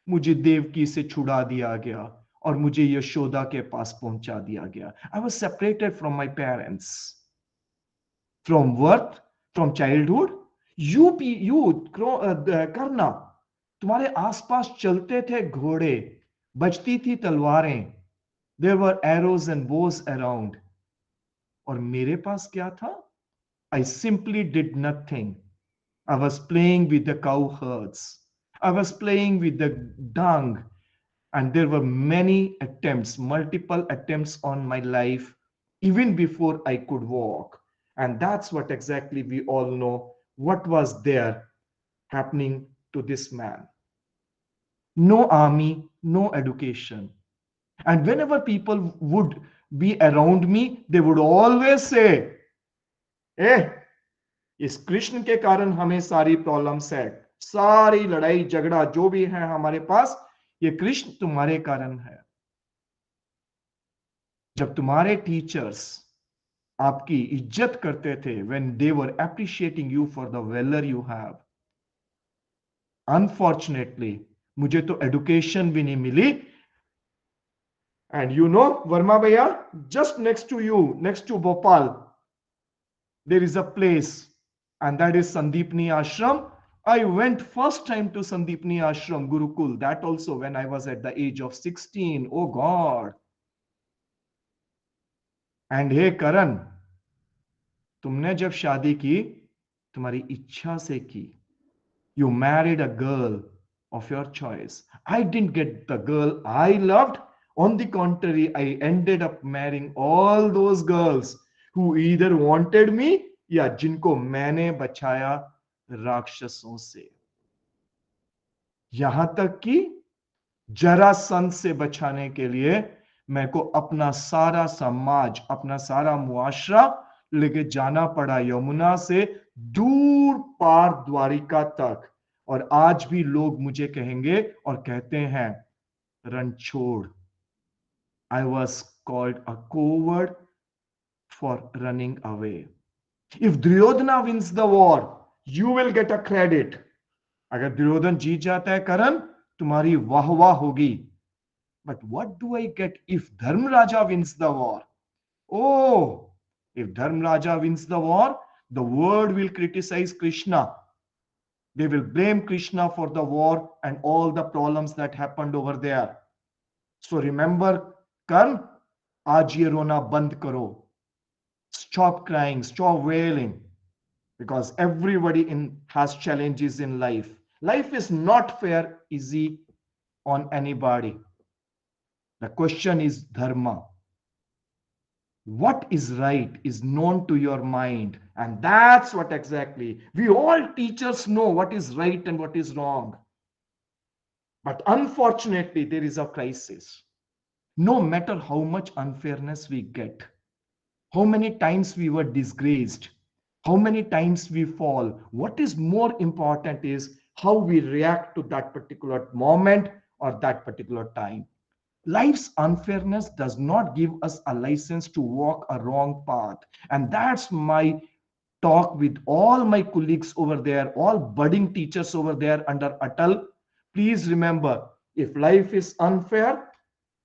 मुझे देवकी से छुड़ा दिया गया और मुझे यशोदा के पास पहुंचा दिया गया. I was separated from my parents. From birth, from childhood, you करना, तुम्हारे आसपास चलते थे घोड़े, बजती थी तलवारें. There were arrows and bows around. और मेरे पास क्या था? I simply did nothing. I was playing with the cow herds. I was playing with the dung. And there were many attempts, multiple attempts on my life, even before I could walk. And that's what exactly we all know what was there happening to this man. No army, no education. And whenever people would be around me, they would always say, "Eh, इस कृष्ण के कारण हमें सारी problems है, सारी लड़ाई झगड़ा जो भी है हमारे पास, ये कृष्ण तुम्हारे कारण है." जब तुम्हारे टीचर्स आपकी इज्जत करते थे, when they were appreciating you for the valor you have, unfortunately मुझे तो एडुकेशन भी नहीं मिली. And you know, Verma Bhaiya, just next to you, next to Bhopal, there is a place, and that is Sandeepni Ashram. I went first time to Sandeepni Ashram, Gurukul, that also when I was at the age of 16. Oh God. And hey Karan, तुमने जब शादी की, तुम्हारी इच्छा से की. You married a girl of your choice. I didn't get the girl I loved. On the contrary, I ended up marrying all those girls who either wanted me या जिनको मैंने बचाया राक्षसों से. यहां तक कि जरासंध से बचाने के लिए मैं को अपना सारा समाज, अपना सारा मुआशरा लेके जाना पड़ा यमुना से दूर पार द्वारिका तक. और आज भी लोग मुझे कहेंगे और कहते हैं, Ranchhod. I was called a coward for running away. If Duryodhana wins the war, you will get a credit. अगर दुर्योधन जीत जाता है करण, तुम्हारी वाहवाह होगी. But what do I get if Dharmraja wins the war? Oh, if Dharmraja wins the war, the world will criticize Krishna. They will blame Krishna for the war and all the problems that happened over there. So remember, Karn, आज ये रोना बंद करो. Stop crying, stop wailing, because everybody has challenges in life. Life is not fair, easy on anybody. The question is dharma. What is right is known to your mind, and that's what exactly we all teachers know what is right and what is wrong. But unfortunately, there is a crisis. No matter how much unfairness we get, how many times we were disgraced, how many times we fall, what is more important is how we react to that particular moment or that particular time. Life's unfairness does not give us a license to walk a wrong path. And that's my talk with all my colleagues over there, all budding teachers over there under Atal. Please remember, if life is unfair,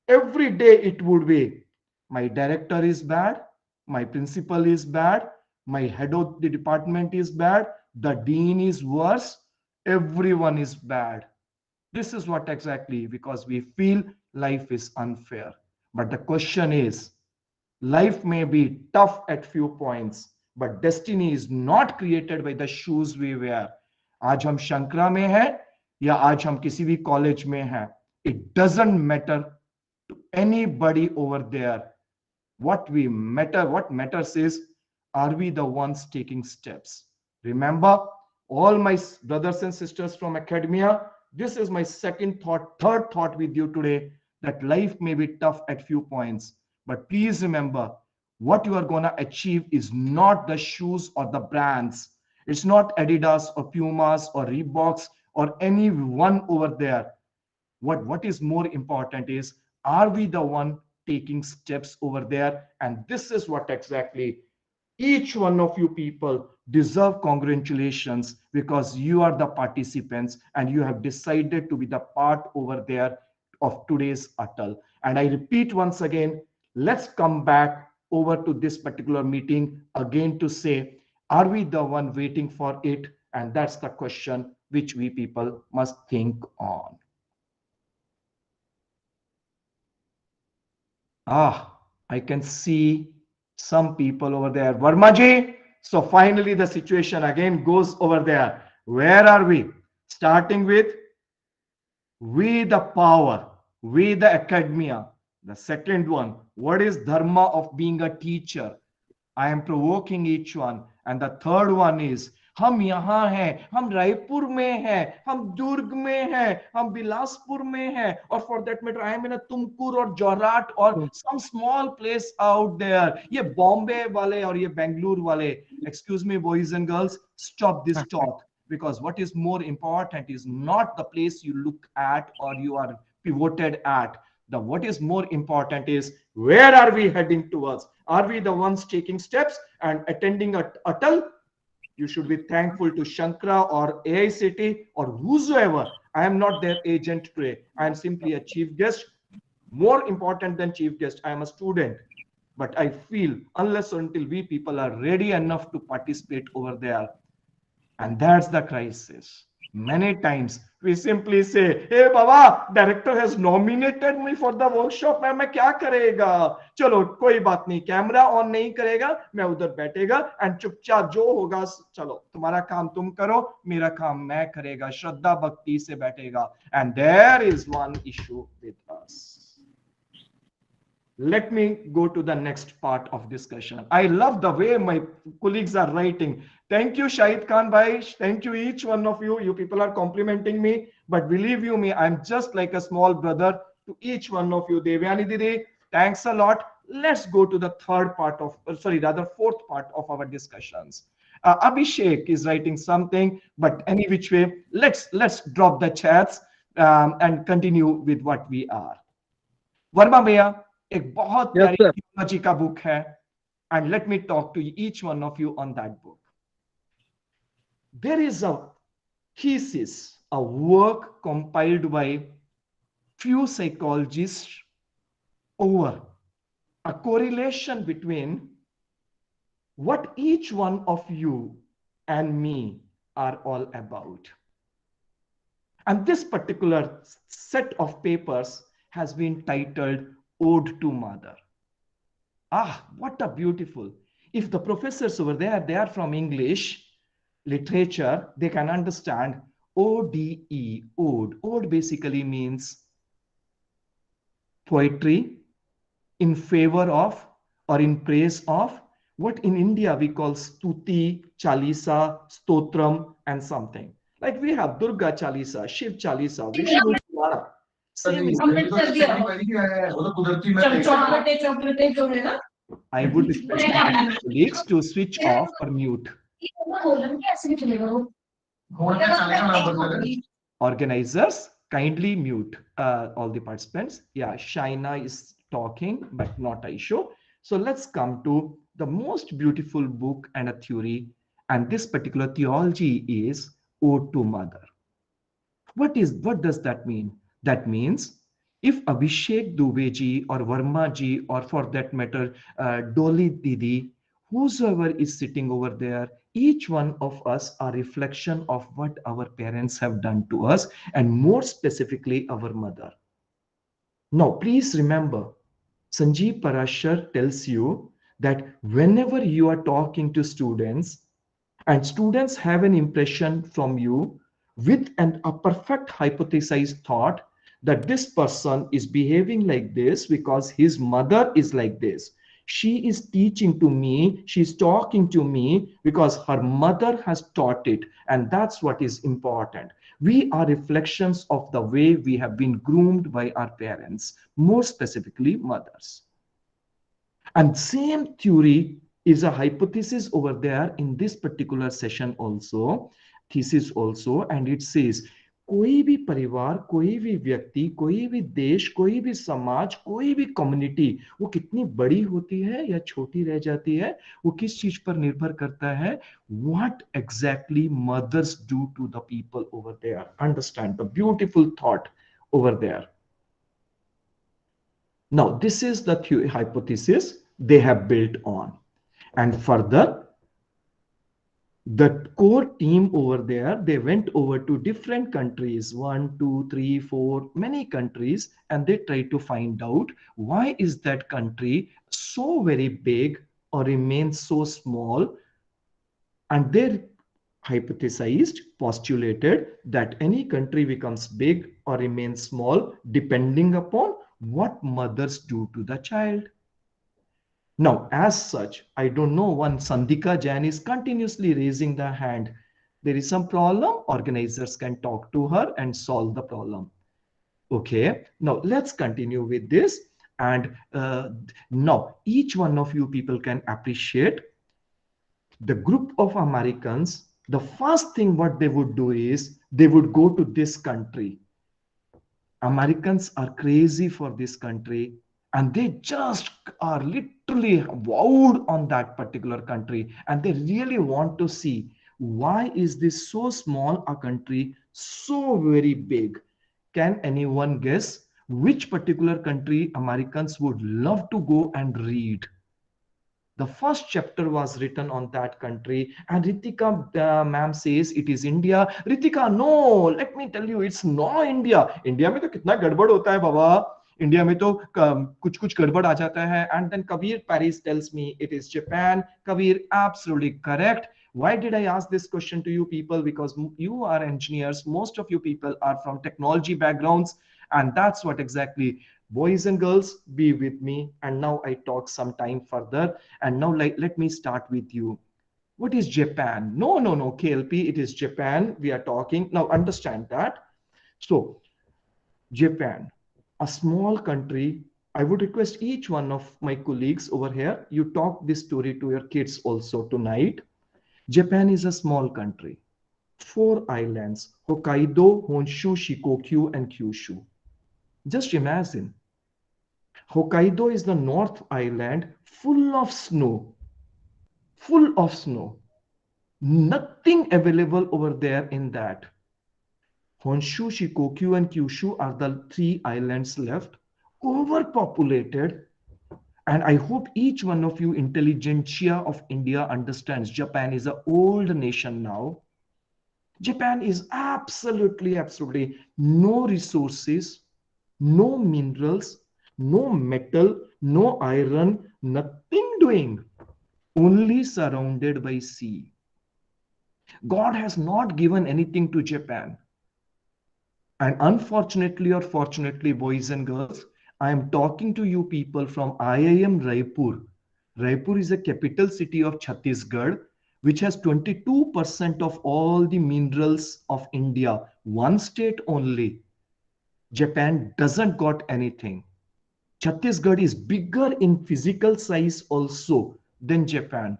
every day it would be, my director is bad, my principal is bad, my head of the department is bad, the dean is worse, everyone is bad. This is what exactly, because we feel life is unfair. But the question is, life may be tough at few points, but destiny is not created by the shoes we wear. आज हम शंकरा में हैं या आज हम किसी भी college में हैं, it doesn't matter to anybody over there. What matters is, are we the ones taking steps? Remember, all my brothers and sisters from academia, this is my third thought with you today, that life may be tough at few points, but please remember, what you are going to achieve is not the shoes or the brands. It's not Adidas or Pumas or Reeboks or any one over there. What is more important is, are we the one taking steps over there? And this is what exactly each one of you people deserve congratulations, because you are the participants and you have decided to be the part over there of today's Atal. And I repeat once again, let's come back over to this particular meeting again to say, are we the one waiting for it? And that's the question which we people must think on. I can see some people over there. Vermaji. So finally, the situation again goes over there. Where are we? Starting with we the power, we the academia. The second one, what is dharma of being a teacher? I am provoking each one. And the third one is, हम यहाँ हैं, हम रायपुर में हैं, हम दुर्ग में हैं, हम बिलासपुर में हैं, और for that matter I am in a Tumkur और Jorhat or some small place out there. ये बॉम्बे वाले और ये बेंगलुरु वाले, excuse me boys and girls, stop this talk, because what is more important is not the place you look at or you are pivoted at. What is more important is, where are we heading towards? Are we the ones taking steps and attending Atal? You should be thankful to Shankara or AICT or whosoever. I am not their agent today. I am simply a chief guest. More important than chief guest, I am a student. But I feel unless or until we people are ready enough to participate over there, and that's the crisis. Many times we simply say, hey Baba, director has nominated me for the workshop, मैं क्या करेगा? चलो कोई बात नहीं, camera on नहीं करेगा, मैं उधर बैठेगा एंड चुपचाप जो होगा, चलो तुम्हारा काम तुम करो, मेरा काम मैं करेगा, श्रद्धा भक्ति से बैठेगा. And there is one issue with us. Let me go to the next part of discussion. I love the way my colleagues are writing. Thank you, Shahid Khan bhai. Thank you, each one of you. You people are complimenting me. But believe you me, I'm just like a small brother to each one of you. Devyani Didi, thanks a lot. Let's go to the fourth part of our discussions. Abhishek is writing something, but any which way, let's drop the chats and continue with what we are. Varma Bhaiya, एक बहुत प्यारी theology का book है, and let me talk to each one of you on that book. There is a thesis, a work compiled by few psychologists over a correlation between what each one of you and me are all about. And this particular set of papers has been titled Ode to Mother. What a beautiful. If the professors over there, they are from English literature, they can understand ODE, ode. Ode basically means poetry in favor of or in praise of what in India we call Stuti, Chalisa, Stotram and something. Like we have Durga Chalisa, Shiv Chalisa, Vishnu Purana. I would request my colleagues to switch off or mute. Organizers, kindly mute all the participants. Yeah, Shaina is talking, but not Aisho. So let's come to the most beautiful book and a theory. And this particular theology is Ode to Mother. What does that mean? That means if Abhishek Dubey ji or Verma ji, or for that matter, Dolly Didi, whosoever is sitting over there, each one of us are a reflection of what our parents have done to us, and more specifically, our mother. Now, please remember, Sanjiv Parasar tells you that whenever you are talking to students, and students have an impression from you with a perfect hypothesized thought, that this person is behaving like this because his mother is like this. She is teaching to me, she's talking to me because her mother has taught it. And that's what is important. We are reflections of the way we have been groomed by our parents, more specifically mothers. And same theory is a hypothesis over there in this particular session also, thesis also, and it says कोई भी परिवार, कोई भी व्यक्ति, कोई भी देश, कोई भी समाज, कोई भी कम्युनिटी, वो कितनी बड़ी होती है या छोटी रह जाती है, वो किस चीज पर निर्भर करता है? What exactly mothers do to the people over there. Understand the beautiful thought over there. Now, this is the hypothesis they have built on. And further, the core team over there, they went over to different countries, 1, 2, 3, 4, many countries, and they tried to find out why is that country so very big or remains so small. And they hypothesized, postulated that any country becomes big or remains small depending upon what mothers do to the child. Now, as such, I don't know, one Sandhika Jain is continuously raising the hand. There is some problem, organizers can talk to her and solve the problem. Okay, now let's continue with this. And now each one of you people can appreciate the group of Americans. The first thing what they would do is they would go to this country. Americans are crazy for this country, and they just are literally wowed on that particular country, and they really want to see why is this so small a country so very big. Can anyone guess which particular country Americans would love to go and read? The first chapter was written on that country, and Ritika ma'am says it is India. Ritika, no, let me tell you, it's not India. India में तो कितना गड़बड़ होता है बाबा. India में तो कुछ कुछ गड़बड़ आ जाता है. And then Kabir Paris tells me it is Japan. Kabir, absolutely correct. Why did I ask this question to you people? Because you are engineers. Most of you people are from technology backgrounds, and that's what exactly. Boys and girls, be with me. And now I talk some time further. And now let me start with you. What is Japan? No, KLP, it is Japan. We are talking. Now understand that. So Japan, a small country. I would request each one of my colleagues over here, you talk this story to your kids also tonight. Japan is a small country. 4 islands, Hokkaido, Honshu, Shikoku, and Kyushu. Just imagine, Hokkaido is the North Island full of snow, nothing available over there in that. Honshu, Shikoku, and Kyushu are the 3 islands left, overpopulated. And I hope each one of you intelligentsia of India understands Japan is an old nation now. Japan is absolutely no resources, no minerals, no metal, no iron, nothing doing, only surrounded by sea. God has not given anything to Japan. And unfortunately or fortunately, boys and girls, I am talking to you people from IIM Raipur. Raipur is a capital city of Chhattisgarh, which has 22% of all the minerals of India, one state only. Japan doesn't got anything. Chhattisgarh is bigger in physical size also than Japan.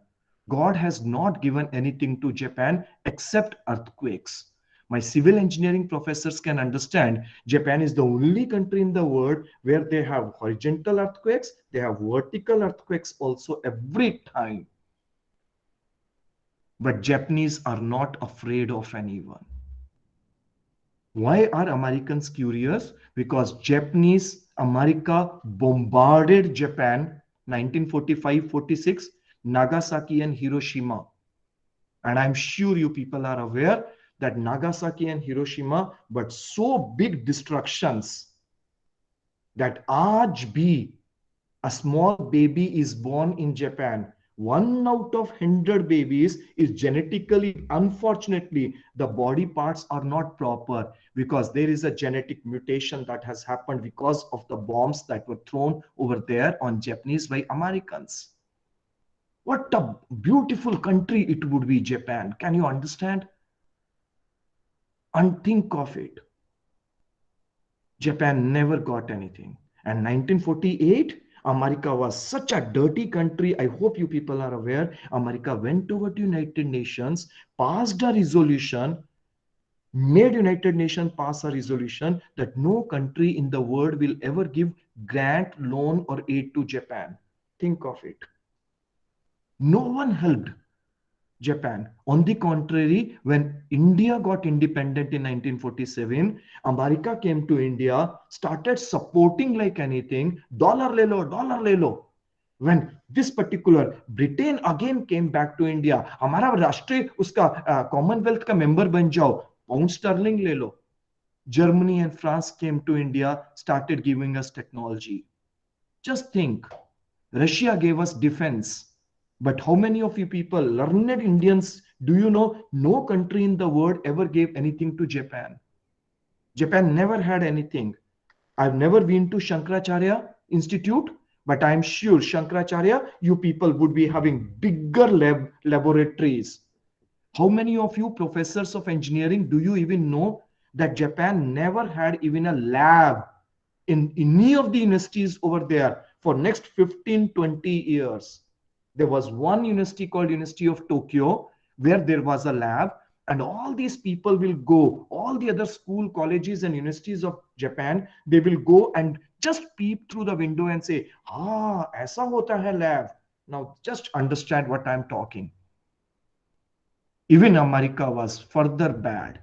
God has not given anything to Japan except earthquakes. My civil engineering professors can understand Japan is the only country in the world where they have horizontal earthquakes, they have vertical earthquakes also every time. But Japanese are not afraid of anyone. Why are Americans curious? Because Japanese, America bombarded Japan 1945-46, Nagasaki and Hiroshima. And I'm sure you people are aware that Nagasaki and Hiroshima, but so big destructions that aaj bhi a small baby is born in Japan. 1 out of 100 babies is genetically, unfortunately, the body parts are not proper because there is a genetic mutation that has happened because of the bombs that were thrown over there on Japanese by Americans. What a beautiful country it would be, Japan. Can you understand? And think of it. Japan never got anything. And 1948, America was such a dirty country. I hope you people are aware. America went over to United Nations, passed a resolution, made United Nations pass a resolution that no country in the world will ever give grant, loan, or aid to Japan. Think of it. No one helped Japan. On the contrary, when India got independent in 1947, America came to India, started supporting like anything, dollar le lo, dollar le lo. When this particular Britain again came back to India, हमारा राष्ट्रीय उसका Commonwealth का member बन जाओ, pound sterling ले लो. Germany and France came to India, started giving us technology. Just think, Russia gave us defense. But how many of you people, learned Indians, do you know no country in the world ever gave anything to Japan? Japan never had anything. I've never been to Shankaracharya Institute, but I'm sure Shankaracharya, you people would be having bigger laboratories. How many of you professors of engineering do you even know that Japan never had even a lab in any of the universities over there for next 15, 20 years? There was one university called University of Tokyo where there was a lab, and all these people will go, all the other school, colleges and universities of Japan, they will go and just peep through the window and say, aisa hota hai lab. Now just understand what I'm talking. Even America was further bad.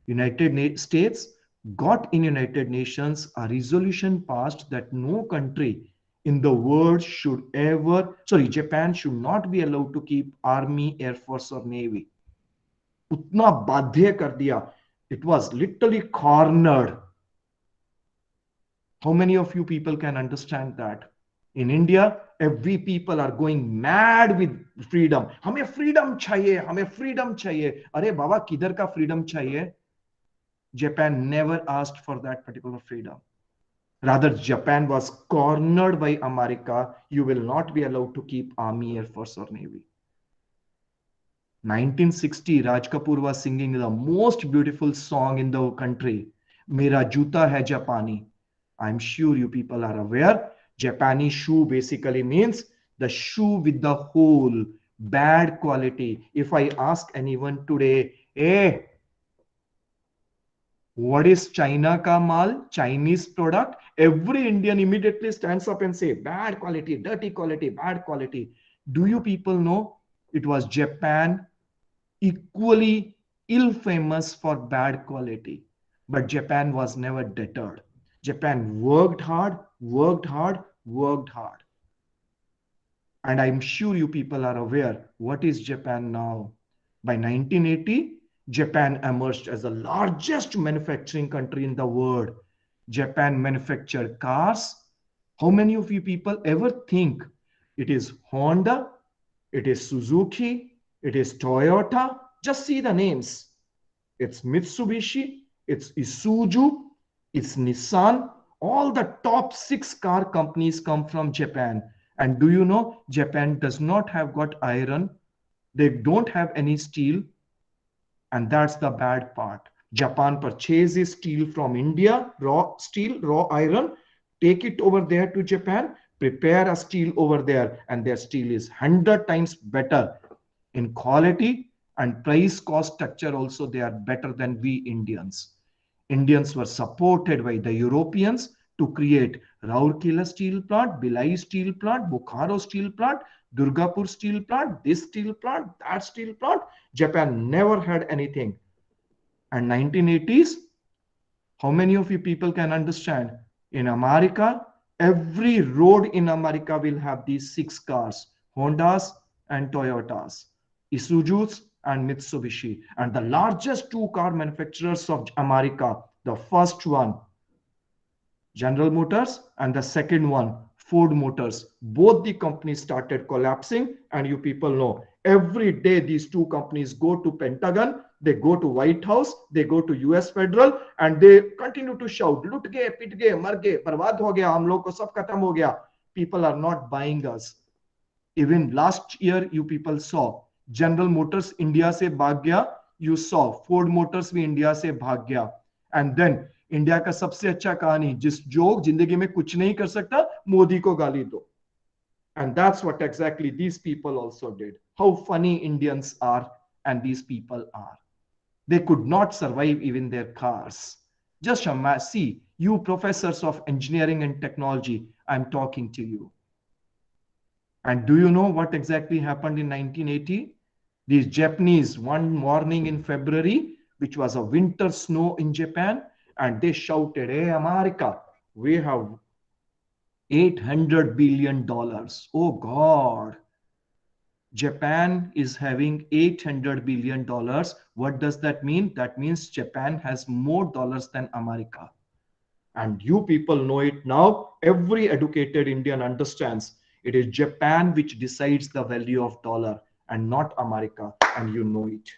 United States got in United Nations a resolution passed that no country in the world should ever, Japan should not be allowed to keep army, air force or navy. Utna badhya kar diya. It was literally cornered. How many of you people can understand that? In India, every people are going mad with freedom. Hame freedom chahiye, hame freedom chahiye. Are baba, kidhar ka freedom chahiye? Japan never asked for that particular freedom. Rather, Japan was cornered by America. You will not be allowed to keep army, air force or navy. 1960, Raj Kapoor was singing the most beautiful song in the country, Mera Juta Hai Japani. I'm sure you people are aware. Japanese shoe basically means the shoe with the hole, bad quality. If I ask anyone today, hey, what is China ka mal, Chinese product? Every Indian immediately stands up and say, bad quality, dirty quality, bad quality. Do you people know it was Japan equally ill-famous for bad quality? But Japan was never deterred. Japan worked hard, worked hard, worked hard. And I'm sure you people are aware, what is Japan now? By 1980, Japan emerged as the largest manufacturing country in the world. Japan manufactured cars. How many of you people ever think it is Honda, it is Suzuki, it is Toyota? Just see the names. It's Mitsubishi, it's Isuzu, it's Nissan. All the top 6 car companies come from Japan. And do you know, Japan does not have got iron. They don't have any steel. And that's the bad part. Japan purchases steel from India, raw steel, raw iron, take it over there to Japan, prepare a steel over there, and their steel is 100 times better in quality and price cost structure. Also, they are better than we Indians. Indians were supported by the Europeans to create Rourkela steel plant, Bhilai steel plant, Bokaro steel plant, Durgapur steel plant, this steel plant, that steel plant. Japan never had anything. And 1980s, how many of you people can understand? In America, every road in America will have these 6 cars, Hondas and Toyotas, Isuzus and Mitsubishi. And the largest 2 car manufacturers of America, the first one, General Motors, and the second one, Ford Motors. Both the companies started collapsing, and you people know every day these two companies go to Pentagon, they go to White House, they go to US Federal, and they continue to shout, "Lut gaye, pit gaye, mar gaye, barbaad ho gaya, hum log ko sab khatam ho gaya." People are not buying us. Even last year, you people saw General Motors India se bhag gaya. You saw Ford Motors भी India से भाग गया. And then India का सबसे अच्छा कहानी, जिस जो जिंदगी में कुछ नहीं कर सकता, मोदी को गाली दो. And that's what exactly these people also did. How funny Indians are, and these people are. They could not survive even their cars. Just see, you professors of engineering and technology, I'm talking to you. And do you know what exactly happened in 1980? These Japanese, one morning in February, which was a winter snow in Japan, and they shouted, "Hey, America, we have $800 billion. Oh God, Japan is having $800 billion. What does that mean? That means Japan has more dollars than America. And you people know it now. Every educated Indian understands it is Japan which decides the value of dollar and not America. And you know it.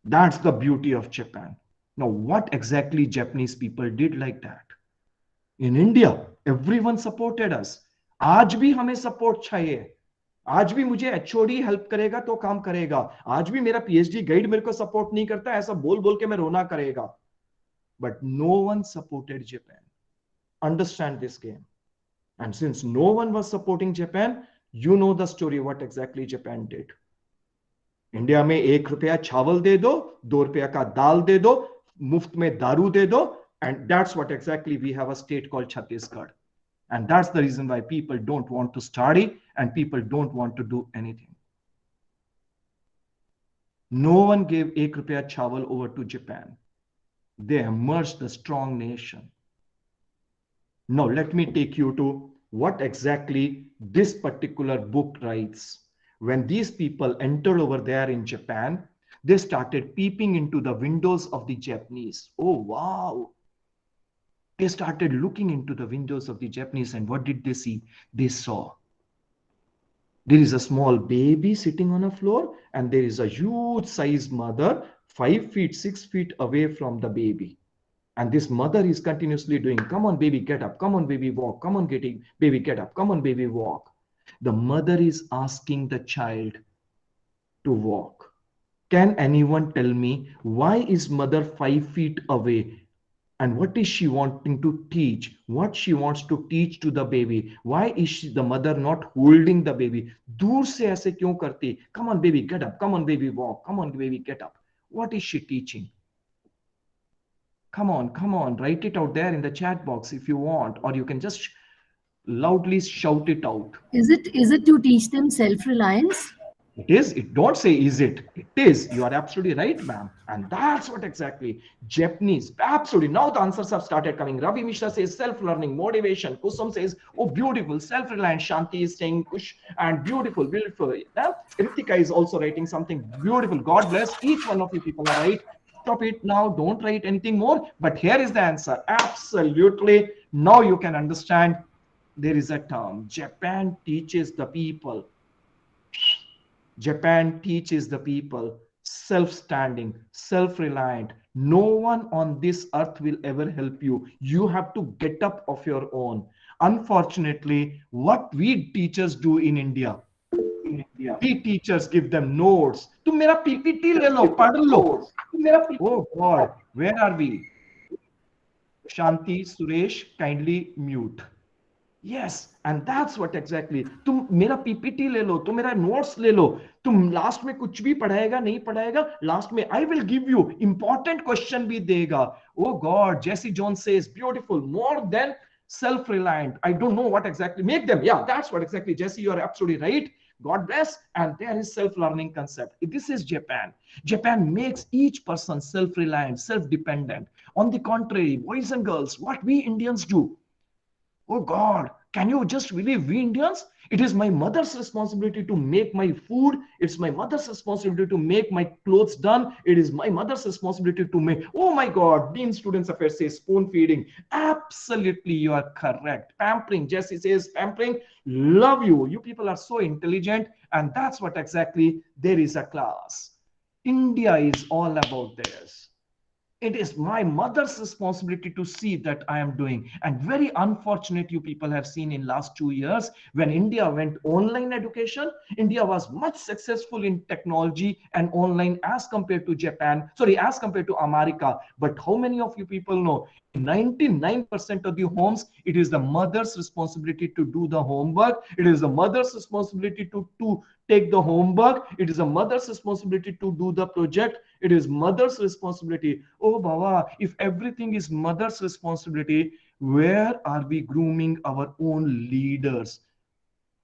That's the beauty of Japan. Now, what exactly Japanese people did like that? In India, everyone supported us. आज भी हमें support चाहिए. आज भी मुझे HOD help करेगा तो काम करेगा. आज भी मेरा पीएचडी गाइड मेरे को सपोर्ट नहीं करता, ऐसा बोल बोल के मैं रोना करेगा. But no one supported Japan. Understand this game. And since no one was supporting Japan, you know the story what exactly Japan did. India में ₹1 चावल दे दो, ₹2 का दाल दे दो, मुफ्त में दारू दे दो, and that's what exactly we have a state called Chhattisgarh. And that's the reason why people don't want to study and people don't want to do anything. No one gave ₹1 chawal over to Japan. They emerged a strong nation. Now let me take you to what exactly this particular book writes. When these people entered over there in Japan, they started peeping into the windows of the Japanese. Oh, wow. They started looking into the windows of the Japanese, and what did they see? They saw there is a small baby sitting on a floor, and there is a huge sized mother 5 feet, 6 feet away from the baby. And this mother is continuously doing, "Come on, baby, get up. Come on, baby, walk. Come on, baby, get up. Come on, baby, walk." The mother is asking the child to walk. Can anyone tell me why is mother 5 feet away? And what is she wanting to teach? What she wants to teach to the baby? Why is the mother not holding the baby? दूर से ऐसे क्यों करती? Come on, baby, get up. Come on, baby, walk. Come on, baby, get up. What is she teaching? Come on, write it out there in the chat box if you want, or you can just loudly shout it out.
Is it to teach them self-reliance?
It is. It don't say is it. It is. You are absolutely right, ma'am. And that's what exactly Japanese. Absolutely. Now the answers have started coming. Ravi Mishra says self-learning, motivation. Kusum says, oh, beautiful, self-reliant. Shanti is saying push and beautiful, beautiful. Now, Ritika is also writing something beautiful. God bless each one of you people. Are right. Stop it now. Don't write anything more. But here is the answer. Absolutely. Now you can understand. There is a term. Japan teaches the people. Japan teaches the people self-standing, self-reliant. No one on this earth will ever help you. You have to get up of your own. Unfortunately, what we teachers do in India, we teachers give them notes. तुम मेरा PPT ले लो, पढ़ लो. Oh God, where are we? Shanti, Suresh, kindly mute. Yes, and that's what exactly. तुम मेरा PPT ले लो, तुम मेरा notes ले लो, तुम लास्ट में कुछ भी पढ़ाएगा नहीं पढ़ाएगा, लास्ट में I will give you important question भी देगा. Oh God, Jesse Jones says beautiful, more than self-reliant. I don't know what exactly make them. Yeah, that's what exactly, Jesse, you are absolutely right. God bless. And there is self-learning concept. This is Japan. Japan makes each person self-reliant, self-dependent. On the contrary, boys and girls, what we Indians do. Oh God, Can you just believe we Indians? It is my mother's responsibility to make my food. It's my mother's responsibility to make my clothes done. It is my mother's responsibility to make. Oh my God, Dean Students Affairs says spoon feeding. Absolutely, you are correct. Pampering, Jesse says pampering. Love you. You people are so intelligent. And that's what exactly there is a class. India is all about this. It is my mother's responsibility to see that I am doing. And very unfortunate, you people have seen in last 2 years, when India went online education, India was much successful in technology and online as compared to Japan, sorry, as compared to America. But how many of you people know, in 99% of the homes, it is the mother's responsibility to do the homework. It is the mother's responsibility to take the homework. It is a mother's responsibility to do the project. It is mother's responsibility. Oh, Baba, if everything is mother's responsibility, where are we grooming our own leaders?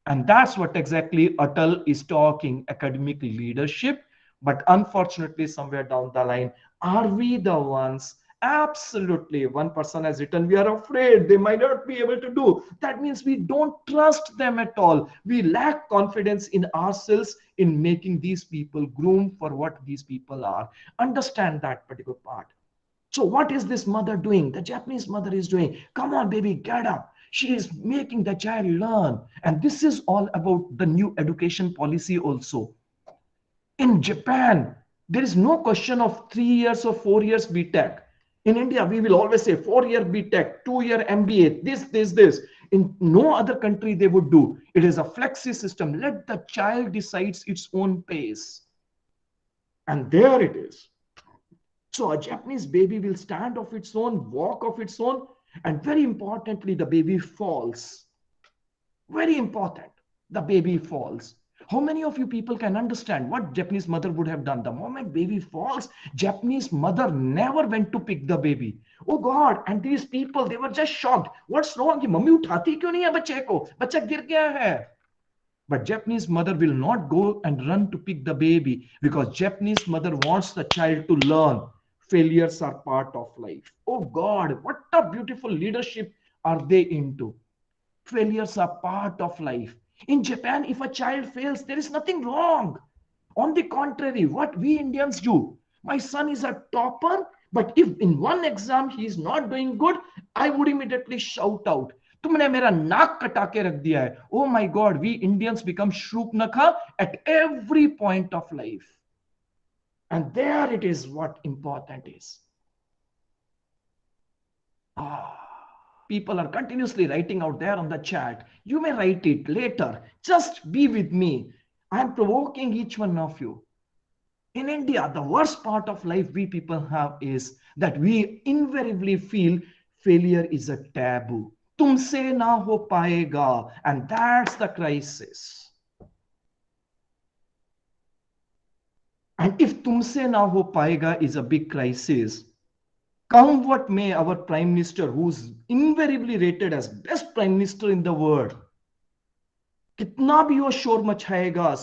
And that's what exactly Atal is talking, academic leadership. But unfortunately, somewhere down the line, are we the ones? Absolutely. One person has written, we are afraid they might not be able to do. That means we don't trust them at all. We lack confidence in ourselves in making these people groom for what these people are. Understand that particular part. So what is this mother doing? The Japanese mother is doing, come on, baby, get up. She is making the child learn. And this is all about the new education policy also. In Japan, there is no question of 3 years or 4 years BTech. In India, we will always say 4-year BTech, 2-year MBA, this. In no other country they would do. It is a flexi system. Let the child decides its own pace. And there it is. So a Japanese baby will stand of its own, walk of its own, and very importantly, the baby falls. Very important, the baby falls. How many of you people can understand what Japanese mother would have done? The moment baby falls, Japanese mother never went to pick the baby. Oh God, and these people, they were just shocked. What's wrong? कि mummy उठाती क्यों नहीं है बच्चे को? बच्चा गिर गया है. But Japanese mother will not go and run to pick the baby because Japanese mother wants the child to learn. Failures are part of life. Oh God, what a beautiful leadership are they into. Failures are part of life. In Japan, if a child fails, there is nothing wrong. On the contrary, what we Indians do, my son is a topper, but if in one exam he is not doing good, I would immediately shout out, तुमने मेरा नाक कटा के रख दिया है. Oh my God, we Indians become Shrupnakha at every point of life. And there it is what important is. People are continuously writing out there on the chat. You may write it later. Just be with me. I am provoking each one of you. In India, the worst part of life we people have is that we invariably feel failure is a taboo. Tumse na ho paega. And that's the crisis. And if tumse na ho paega is a big crisis, come what may, our Prime Minister, who's invariably rated as best Prime Minister in the world, कितना भी वो शोर मचाएगा,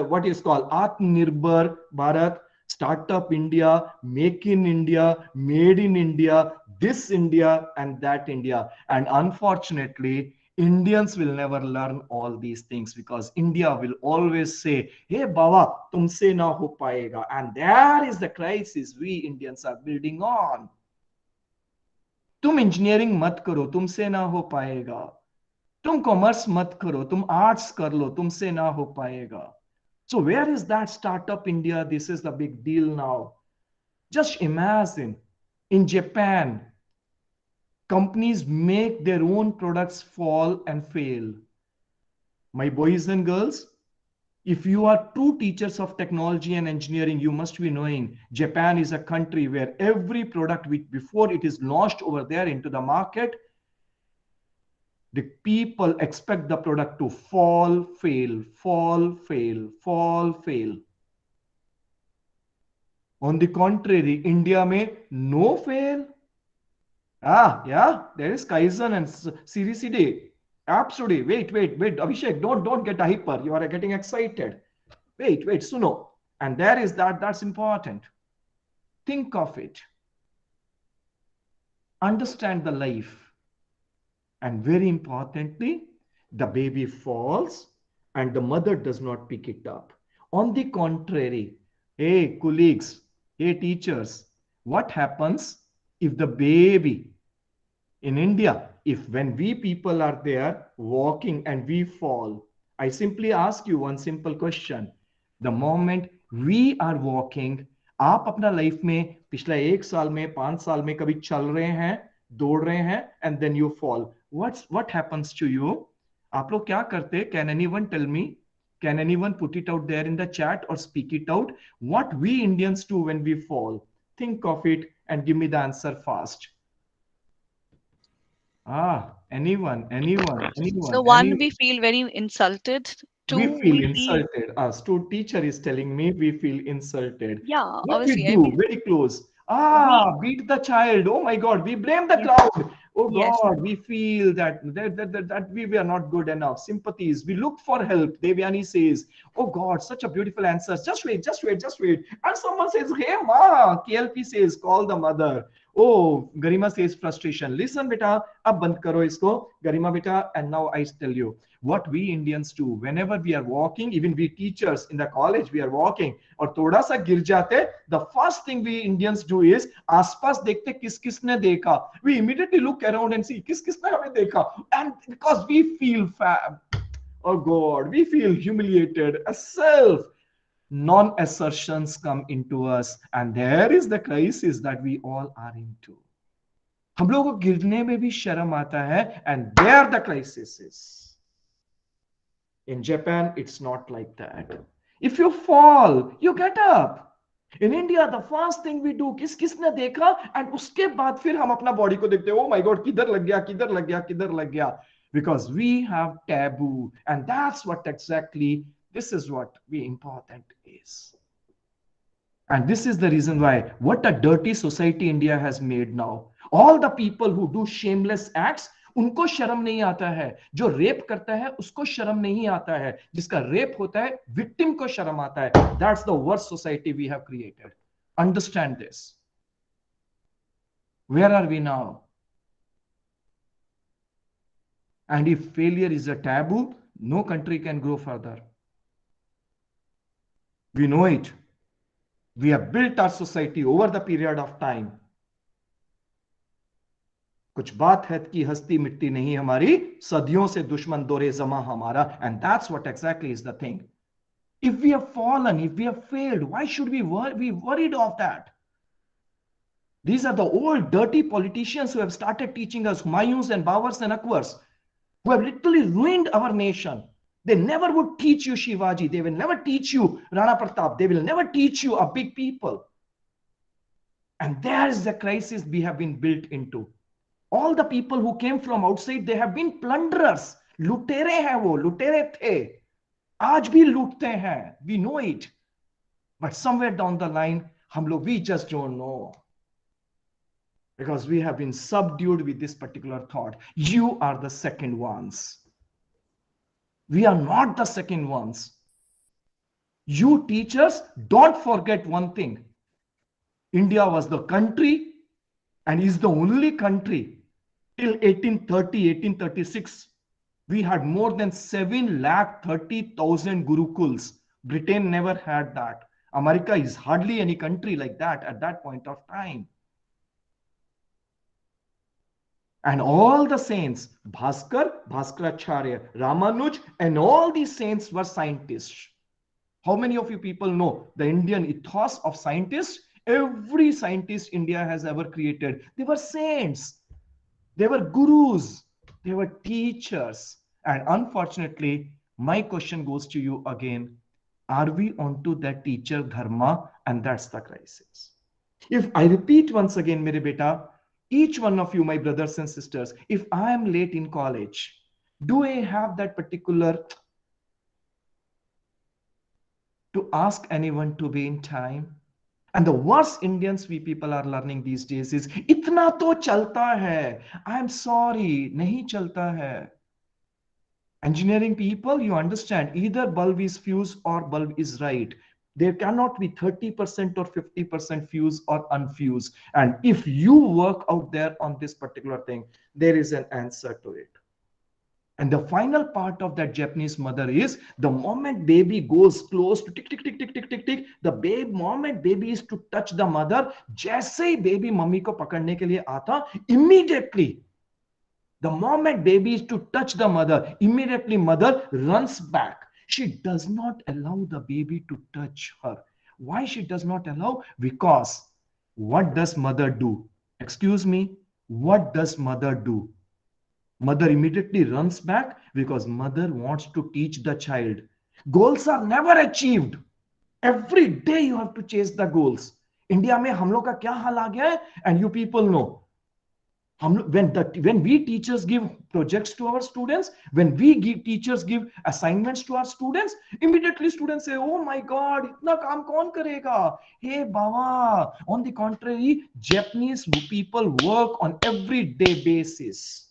what is called Atmanirbhar Bharat, Startup India, Make in India, Made in India, this India and that India. And unfortunately, Indians will never learn all these things because India will always say, hey Baba, tumse na ho paega. And there is the crisis we Indians are building on. तुम engineering मत करो, तुमसे ना हो पाएगा. तुम commerce मत करो, तुम आर्ट्स कर लो, तुमसे ना हो पाएगा. So where is that startup India? This is the big deal now. Just imagine, in Japan, companies make their own products fall and fail. My boys and girls, if you are true teachers of technology and engineering, you must be knowing Japan is a country where every product which before it is launched over there into the market, the people expect the product to fall, fail, fall, fail, fall, fail. On the contrary, India may no fail. Yeah, there is Kaizen and CDCD. Absolutely. Wait. Abhishek, don't get hyper. You are getting excited. Wait, Suno. And there is that's important. Think of it. Understand the life. And very importantly, the baby falls and the mother does not pick it up. On the contrary, hey colleagues, hey teachers, what happens if the baby in India, if when we people are there walking and we fall, I simply ask you one simple question. The moment we are walking, आप अपना life में पिछला 1 साल में 5 साल में कभी चल रहे हैं, दौड़ रहे हैं, and then you fall. What happens to you? आप लोग क्या करते? Can anyone tell me? Can anyone put it out there in the chat or speak it out? What we Indians do when we fall? Think of it and give me the answer fast. Anyone?
So one, we feel very insulted. Two,
We feel insulted. Teacher is telling me we feel insulted.
Yeah,
What
obviously.
we do? Very close. Beat the child. Oh my God. We blame the crowd. Oh
Yes.
God. We feel that we were not good enough. Sympathies. We look for help. Devyani says, oh God, such a beautiful answer. Just wait. And someone says, hey ma. KLP says, call the mother. Oh, Garima says frustration. Listen, beta, ab band karo isko. Garima beta, and now I tell you what we Indians do whenever we are walking, even we teachers in the college, we are walking, और थोड़ा सा गिर जाते, the first thing we Indians do is आसपास देखते किस किसने देखा. We immediately look around and see किस किसने हमें देखा, and because we feel oh God, we feel humiliated. A self non-assertions come into us, and there is the crisis that we all are into. हम लोगों को गिरने में भी शर्म आता है, and there the crisis is. In Japan, it's not like that. If you fall, you get up. In India, the first thing we do, किसने देखा, and उसके बाद फिर हम अपना body को देखते हैं, oh my God, किधर लग गया, because we have taboo, and that's what exactly, this is what we important is. And this is the reason why, what a dirty society India has made now. All the people who do shameless acts, उनको शर्म नहीं आता है. जो rape करता है उसको शर्म नहीं आता है. जिसका रेप होता है विक्टिम को शर्म आता है. That's the worst society we have created. Understand this. Where are we now? And if failure is a taboo, no country can grow further. We know it. We have built our society over the period of time. कुछ बात है कि हस्ती मिट्टी नहीं हमारी, सदियों से दुश्मन दोरे जमा हमारा, and that's what exactly is the thing. If we have fallen, if we have failed, why should we be worried of that? These are the old dirty politicians who have started teaching us Humayuns and Baburs and Akbars, who have literally ruined our nation. They never would teach you Shivaji. They will never teach you Rana Pratap. They will never teach you a big people. And there is the crisis we have been built into. All the people who came from outside, they have been plunderers. लुटेरे हैं वो, लुटेरे थे. आज भी लूटते हैं. We know it. But somewhere down the line, we just don't know. Because we have been subdued with this particular thought. You are the second ones. We are not the second ones. You teachers, don't forget one thing. India was the country and is the only country till 1836. We had more than 730,000 gurukuls. Britain never had that. America is hardly any country like that at that point of time. And all the saints, Bhaskar, Bhaskaracharya, Ramanuj, and all these saints were scientists. How many of you people know the Indian ethos of scientists? Every scientist India has ever created, they were saints. They were gurus. They were teachers. And unfortunately, my question goes to you again. Are we onto that teacher dharma? And that's the crisis. If I repeat once again, mere beta, each one of you, my brothers and sisters, if I am late in college, do I have that particular to ask anyone to be in time? And the worst Indians we people are learning these days is, itna to chalta hai. I am sorry, nahi chalta hai. Engineering people, you understand, either bulb is fused or bulb is right. There cannot be 30% or 50% fuse or unfuse. And if you work out there on this particular thing, there is an answer to it. And the final part of that Japanese mother is the moment baby goes close to tick, tick, tick, tick, tick, tick, tick, the moment baby is to touch the mother, जैसे ही baby mummy को पकड़ने के लिए आता, immediately, the moment baby is to touch the mother, immediately mother runs back. She does not allow the baby to touch her. Why she does not allow? Because what does mother do? Excuse me, what does mother do? Mother immediately runs back because mother wants to teach the child. Goals are never achieved. Every day you have to chase the goals. India में हम लोग का क्या हाल आ गया है? And you people know. When we teachers give projects to our students, when teachers give assignments to our students, immediately students say, oh my god, itna kaam kaun karega? Hey baba. On the contrary, Japanese people work on everyday basis.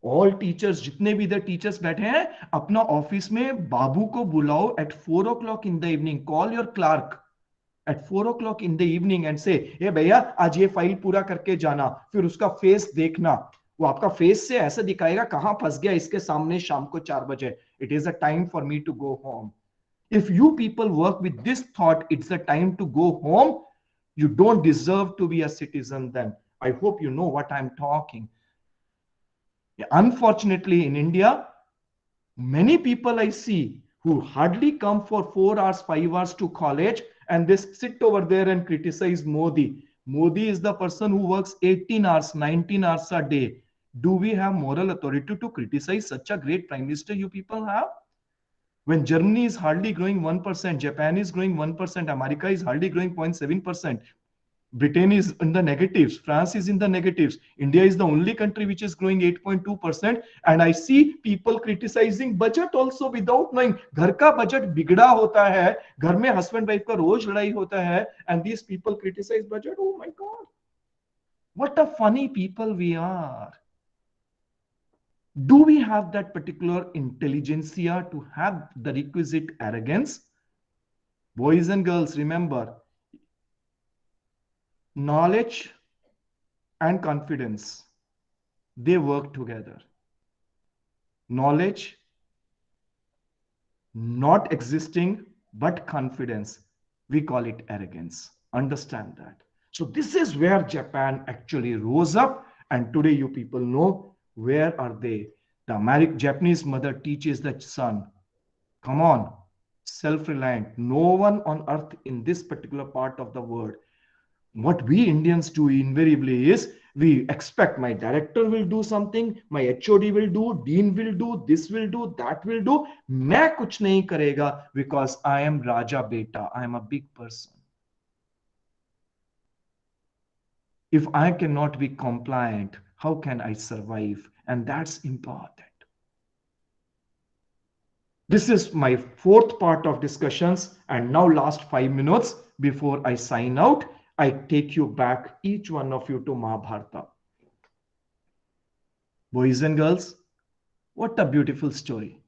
All teachers, जितने भी इधर teachers बैठे हैं, अपना office में बाबू को बुलाओ at 4 o'clock in the evening. Call your clerk at 4 o'clock in the evening and say, hey भैया आज ये फाइल पूरा करके जाना. फिर उसका फेस देखना. वो आपका फेस से ऐसे दिखाएगा कहां फंस गया इसके सामने शाम को 4 बजे. It is a time for me to go home. If you people work with this thought, it's a time to go home, you don't deserve to be a citizen then. I hope you know what I'm talking. Unfortunately, in India, many people I see who hardly come for 4 hours, 5 hours to college, and they sit over there and criticize Modi. Modi is the person who works 18 hours, 19 hours a day. Do we have moral authority to criticize such a great prime minister you people have? When Germany is hardly growing 1%, Japan is growing 1%, America is hardly growing 0.7%. Britain is in the negatives, France is in the negatives, India is the only country which is growing 8.2%, and I see people criticizing budget also without knowing. घर का budget बिगड़ा होता है, घर में husband wife का रोज लड़ाई होता है, and these people criticize budget. Oh my god, what a funny people we are. Do we have that particular intelligentsia to have the requisite arrogance? Boys and girls, remember, knowledge and confidence, they work together. Knowledge not existing, but confidence, we call it arrogance. Understand that. So this is where Japan actually rose up, and today you people know where are they. The Japanese mother teaches the son, come on, self-reliant. No one on earth in this particular part of the world. What we Indians do invariably is we expect my director will do something, my HOD will do, dean will do, this will do, that will do. मैं कुछ नहीं करेगा because I am Raja Beta. I am a big person. If I cannot be compliant, how can I survive? And that's important. This is my fourth part of discussions, and now last 5 minutes before I sign out, I take you back, each one of you, to Mahabharata. Boys and girls, what a beautiful story.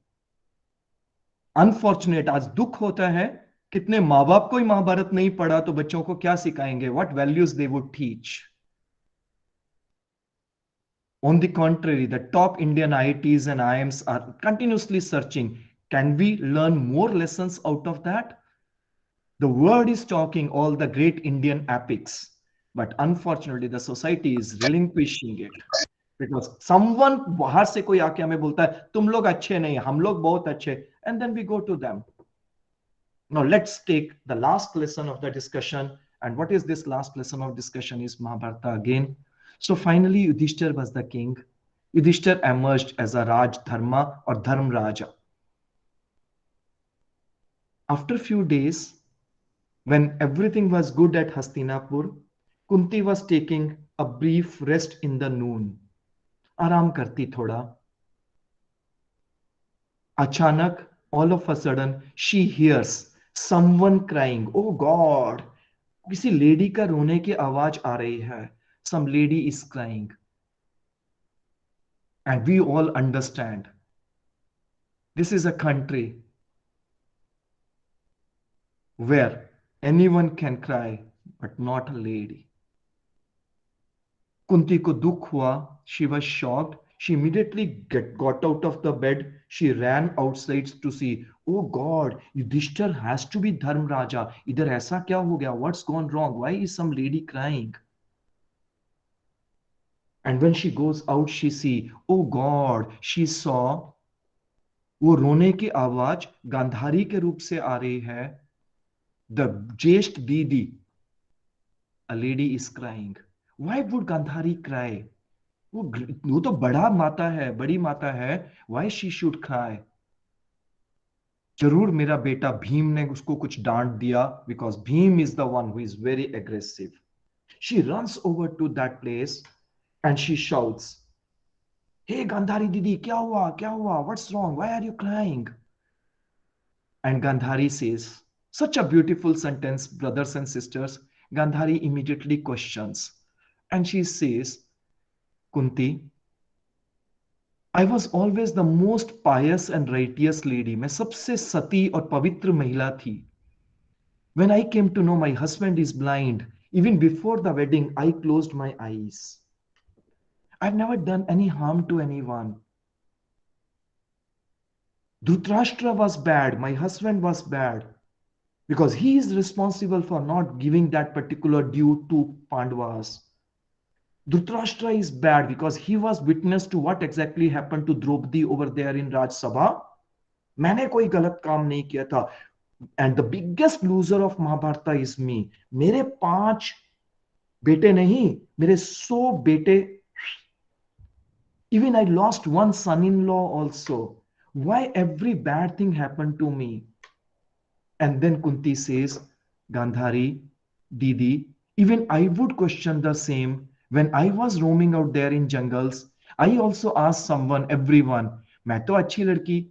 Unfortunate, आज दुख होता है, कितने माँ बाप को ही महाभारत नहीं पढ़ा तो बच्चों को क्या सिखाएंगे? What values they would teach? On the contrary, the top Indian IITs and IIMs are continuously searching. Can we learn more lessons out of that? The word is talking all the great Indian epics, but unfortunately the society is relinquishing it because someone बाहर से कोई आके हमें बोलता है तुम लोग अच्छे नहीं, हम लोग बहुत अच्छे, and then we go to them. Now let's take the last lesson of the discussion, and what is this last lesson of discussion is Mahabharata again. So finally Yudhishthir was the king. Yudhishthir emerged as a Raj Dharma or Dharm Raja. After a few days, when everything was good at Hastinapur, Kunti was taking a brief rest in the noon. Aram karti thoda. Achanak, all of a sudden, she hears someone crying. Oh God! किसी lady का रोने की आवाज आ रही है. Some lady is crying. And we all understand. This is a country where anyone can cry, but not a lady. Kunti ko dukh hua. She was shocked. She immediately got out of the bed. She ran outside to see. Oh God, Yudhishthir has to be Dharm Raja. Idhar aisa kya ho gaya? What's gone wrong? Why is some lady crying? And when she goes out, she see. Oh God, she saw. वो रोने की आवाज गांधारी के रूप से आ रही है. The ज्येष्ठ दीदी, a lady is crying. Why would Gandhari cry? वो तो बड़ा माता है, बड़ी माता है. Why she should cry? जरूर मेरा बेटा भीम ने उसको कुछ डांट दिया, because Bhim is the one who is very aggressive. She runs over to that place and she shouts, "Hey Gandhari didi, क्या हुआ? क्या हुआ? What's wrong? Why are you crying?" And Gandhari says, such a beautiful sentence, brothers and sisters. Gandhari immediately questions. And she says, Kunti, I was always the most pious and righteous lady. मैं सबसे सती और पवित्र महिला थी. When I came to know my husband is blind, even before the wedding, I closed my eyes. I've never done any harm to anyone. Dhritarashtra was bad. My husband was bad. Because he is responsible for not giving that particular due to Pandavas. Dhritarashtra is bad because he was witness to what exactly happened to Draupadi over there in Raj Sabha. मैंने कोई गलत काम नहीं किया था. And the biggest loser of Mahabharata is me. मेरे 5 बेटे नहीं, मेरे 100 बेटे. Even I lost one son-in-law also. Why every bad thing happened to me? And then Kunti says, Gandhari, Didi, even I would question the same. When I was roaming out there in jungles, I also asked someone, everyone, मैं तो अच्छी लड़की,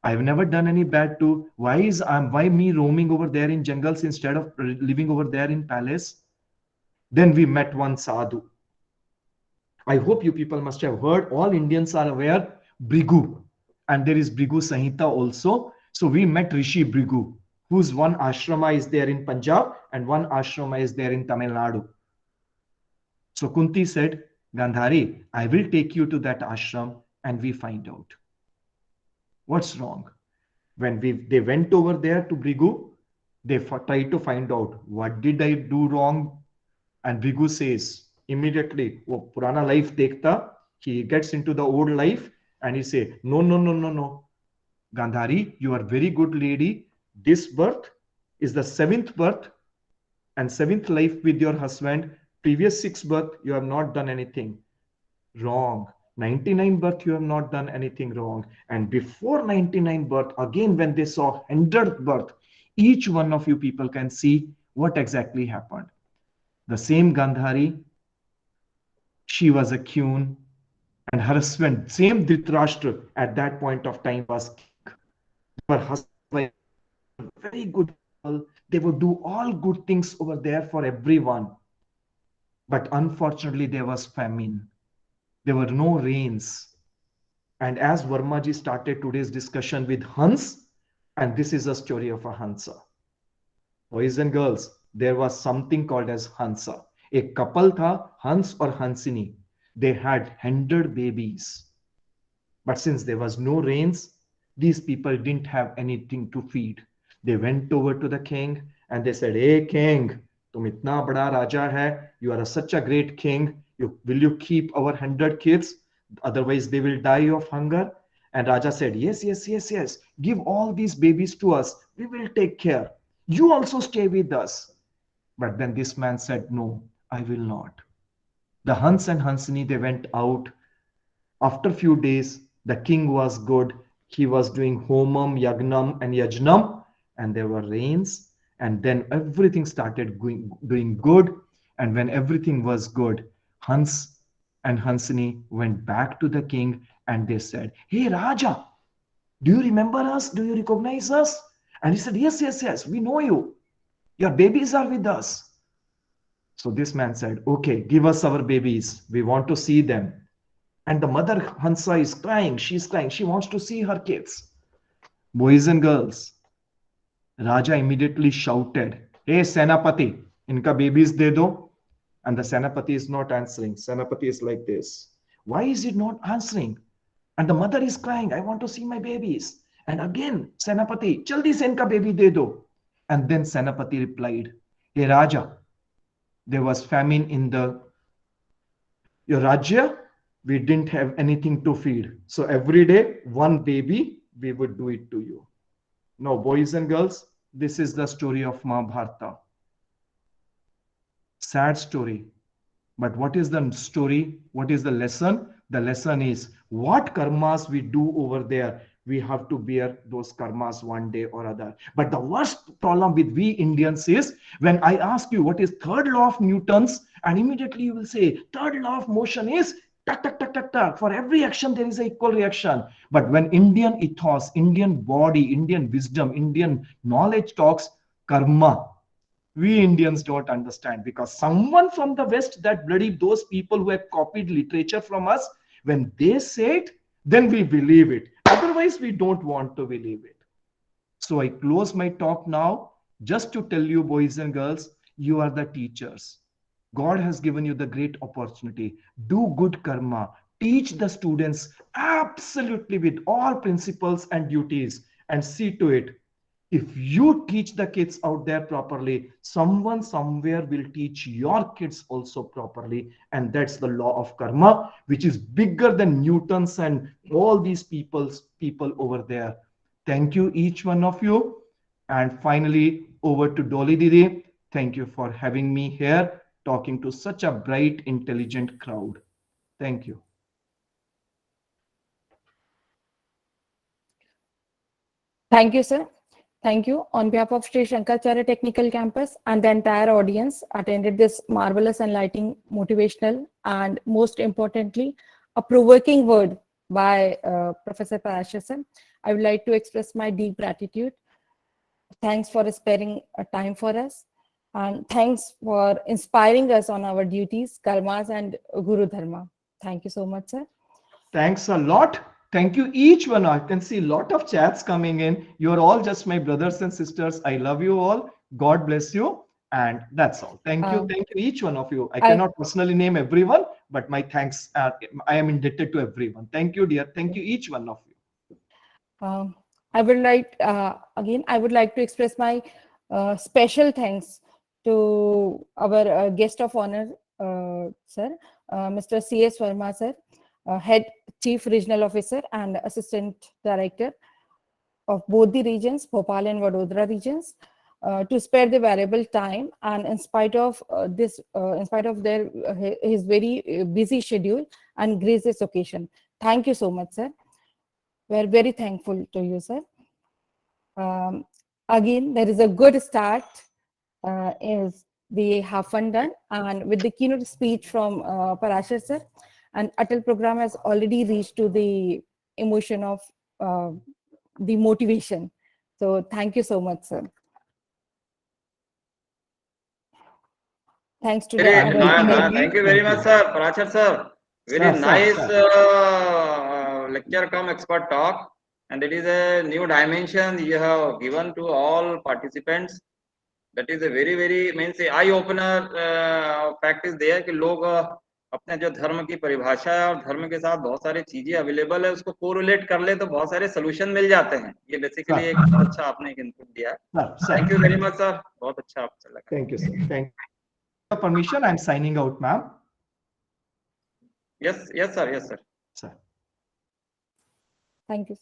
I've never done any bad too. Why me roaming over there in jungles instead of living over there in palace? Then we met one sadhu. I hope you people must have heard. All Indians are aware, Brigu. And there is Brigu Sanhita also. So we met Rishi Brigu, whose one ashrama is there in Punjab and one ashrama is there in Tamil Nadu. So Kunti said, Gandhari, I will take you to that ashram and we find out what's wrong. When they went over there to Brigu, they tried to find out what did I do wrong. And Brigu says immediately, wo purana life dekhta, he gets into the old life and he say, no, no, no, no, no. Gandhari, you are very good lady. This birth is the 7th birth and 7th life with your husband. Previous 6 birth, you have not done anything wrong. 99 birth, you have not done anything wrong. And before 99 birth, again, when they saw 100th birth, each one of you people can see what exactly happened. The same Gandhari, she was a queen, and her husband, same Dhritarashtra, at that point of time was king. Her husband was very good people. They would do all good things over there for everyone. But unfortunately, there was famine. There were no rains. And as Vermaji started today's discussion with Hans, and this is a story of a Hansa. Boys and girls, there was something called as Hansa. A couple tha, Hans or Hansini. They had 100 babies. But since there was no rains, these people didn't have anything to feed. They went over to the king and they said, hey king, tum itna bada raja hai, you are such a great king. Will you keep our 100 kids? Otherwise they will die of hunger. And Raja said, yes, yes, yes, yes. Give all these babies to us. We will take care. You also stay with us. But then this man said, no, I will not. The Hans and Hansini, they went out. After a few days, the king was good. He was doing Homam, Yagnam, and Yajnam, and there were rains. And then everything started doing good. And when everything was good, Hans and Hansini went back to the king and they said, hey, Raja, do you remember us? Do you recognize us? And he said, yes, yes, yes, we know you. Your babies are with us. So this man said, okay, give us our babies. We want to see them. And the mother Hansa is crying. She's crying. She wants to see her kids. Boys and girls, Raja immediately shouted, "Hey Senapati, inka babies de do." And the Senapati is not answering. Senapati is like this. Why is it not answering? And the mother is crying, "I want to see my babies." And again, Senapati, "Jaldi se inka baby de do." And then Senapati replied, "Hey Raja, there was famine in your Rajya. We didn't have anything to feed. So every day, one baby, we would do it to you." Now, boys and girls, this is the story of Mahabharata. Sad story. But what is the story? What is the lesson? The lesson is what karmas we do over there. We have to bear those karmas one day or other. But the worst problem with we Indians is when I ask you what is third law of Newton's, and immediately you will say third law of motion is tuck, tuck, tuck, tuck, tuck. For every action, there is an equal reaction. But when Indian ethos, Indian body, Indian wisdom, Indian knowledge talks karma, we Indians don't understand, because someone from the West, that bloody those people who have copied literature from us, when they say it, then we believe it. Otherwise, we don't want to believe it. So I close my talk now just to tell you, boys and girls, you are the teachers. God has given you the great opportunity. Do good karma. Teach the students absolutely with all principles and duties, and see to it, if you teach the kids out there properly, someone somewhere will teach your kids also properly. And that's the law of karma, which is bigger than Newton's and all these people over there. Thank you, each one of you. And finally, over to Dolly Didi. Thank you for having me here, talking to such a bright, intelligent crowd. Thank you.
Thank you, sir. Thank you. On behalf of Sri Shankaracharya Technical Campus and the entire audience attended this marvelous, enlightening, motivational, and most importantly, a provoking word by Professor Parasar sir, I would like to express my deep gratitude. Thanks for sparing a time for us, and thanks for inspiring us on our duties, karmas, and Guru Dharma. Thank you so much, sir.
Thanks a lot. Thank you, each one. I can see a lot of chats coming in. You're all just my brothers and sisters. I love you all. God bless you. And that's all. Thank you. Thank you, each one of you. I cannot personally name everyone, but my thanks. I am indebted to everyone. Thank you, dear. Thank you, each one of you.
I would like, again, I would like to express my special thanks to our guest of honor, sir, Mr. C.S. Verma, sir, Head Chief Regional Officer and Assistant Director of both the regions, Bhopal and Vadodara regions, to spare the valuable time, and in spite of his very busy schedule, and grace this occasion. Thank you so much, sir. We're very thankful to you, sir. Again, there is a good start. Is the half one done, and with the keynote speech from Parasar sir, and Atal program has already reached to the emotion of the motivation. So thank you so much, sir. Thanks to
thank you very much, sir. Parasar sir. Very nice lecture come expert talk, and it is a new dimension you have given to all participants. That is a very means eye opener fact is there कि लोग अपने जो धर्म की परिभाषा है और धर्म के साथ बहुत सारी चीजें अवेलेबल है उसको कोरिलेट कर ले तो बहुत सारे सोल्यूशन मिल जाते हैं. ये बेसिकली एक बहुत अच्छा आपने एक इनपुट दिया. Thank you very much sir. बहुत अच्छा आपसे लगा.
Thank you sir. Thank you. Permission, I'm signing out, ma'am.
Yes sir.
Sir.
Thank you.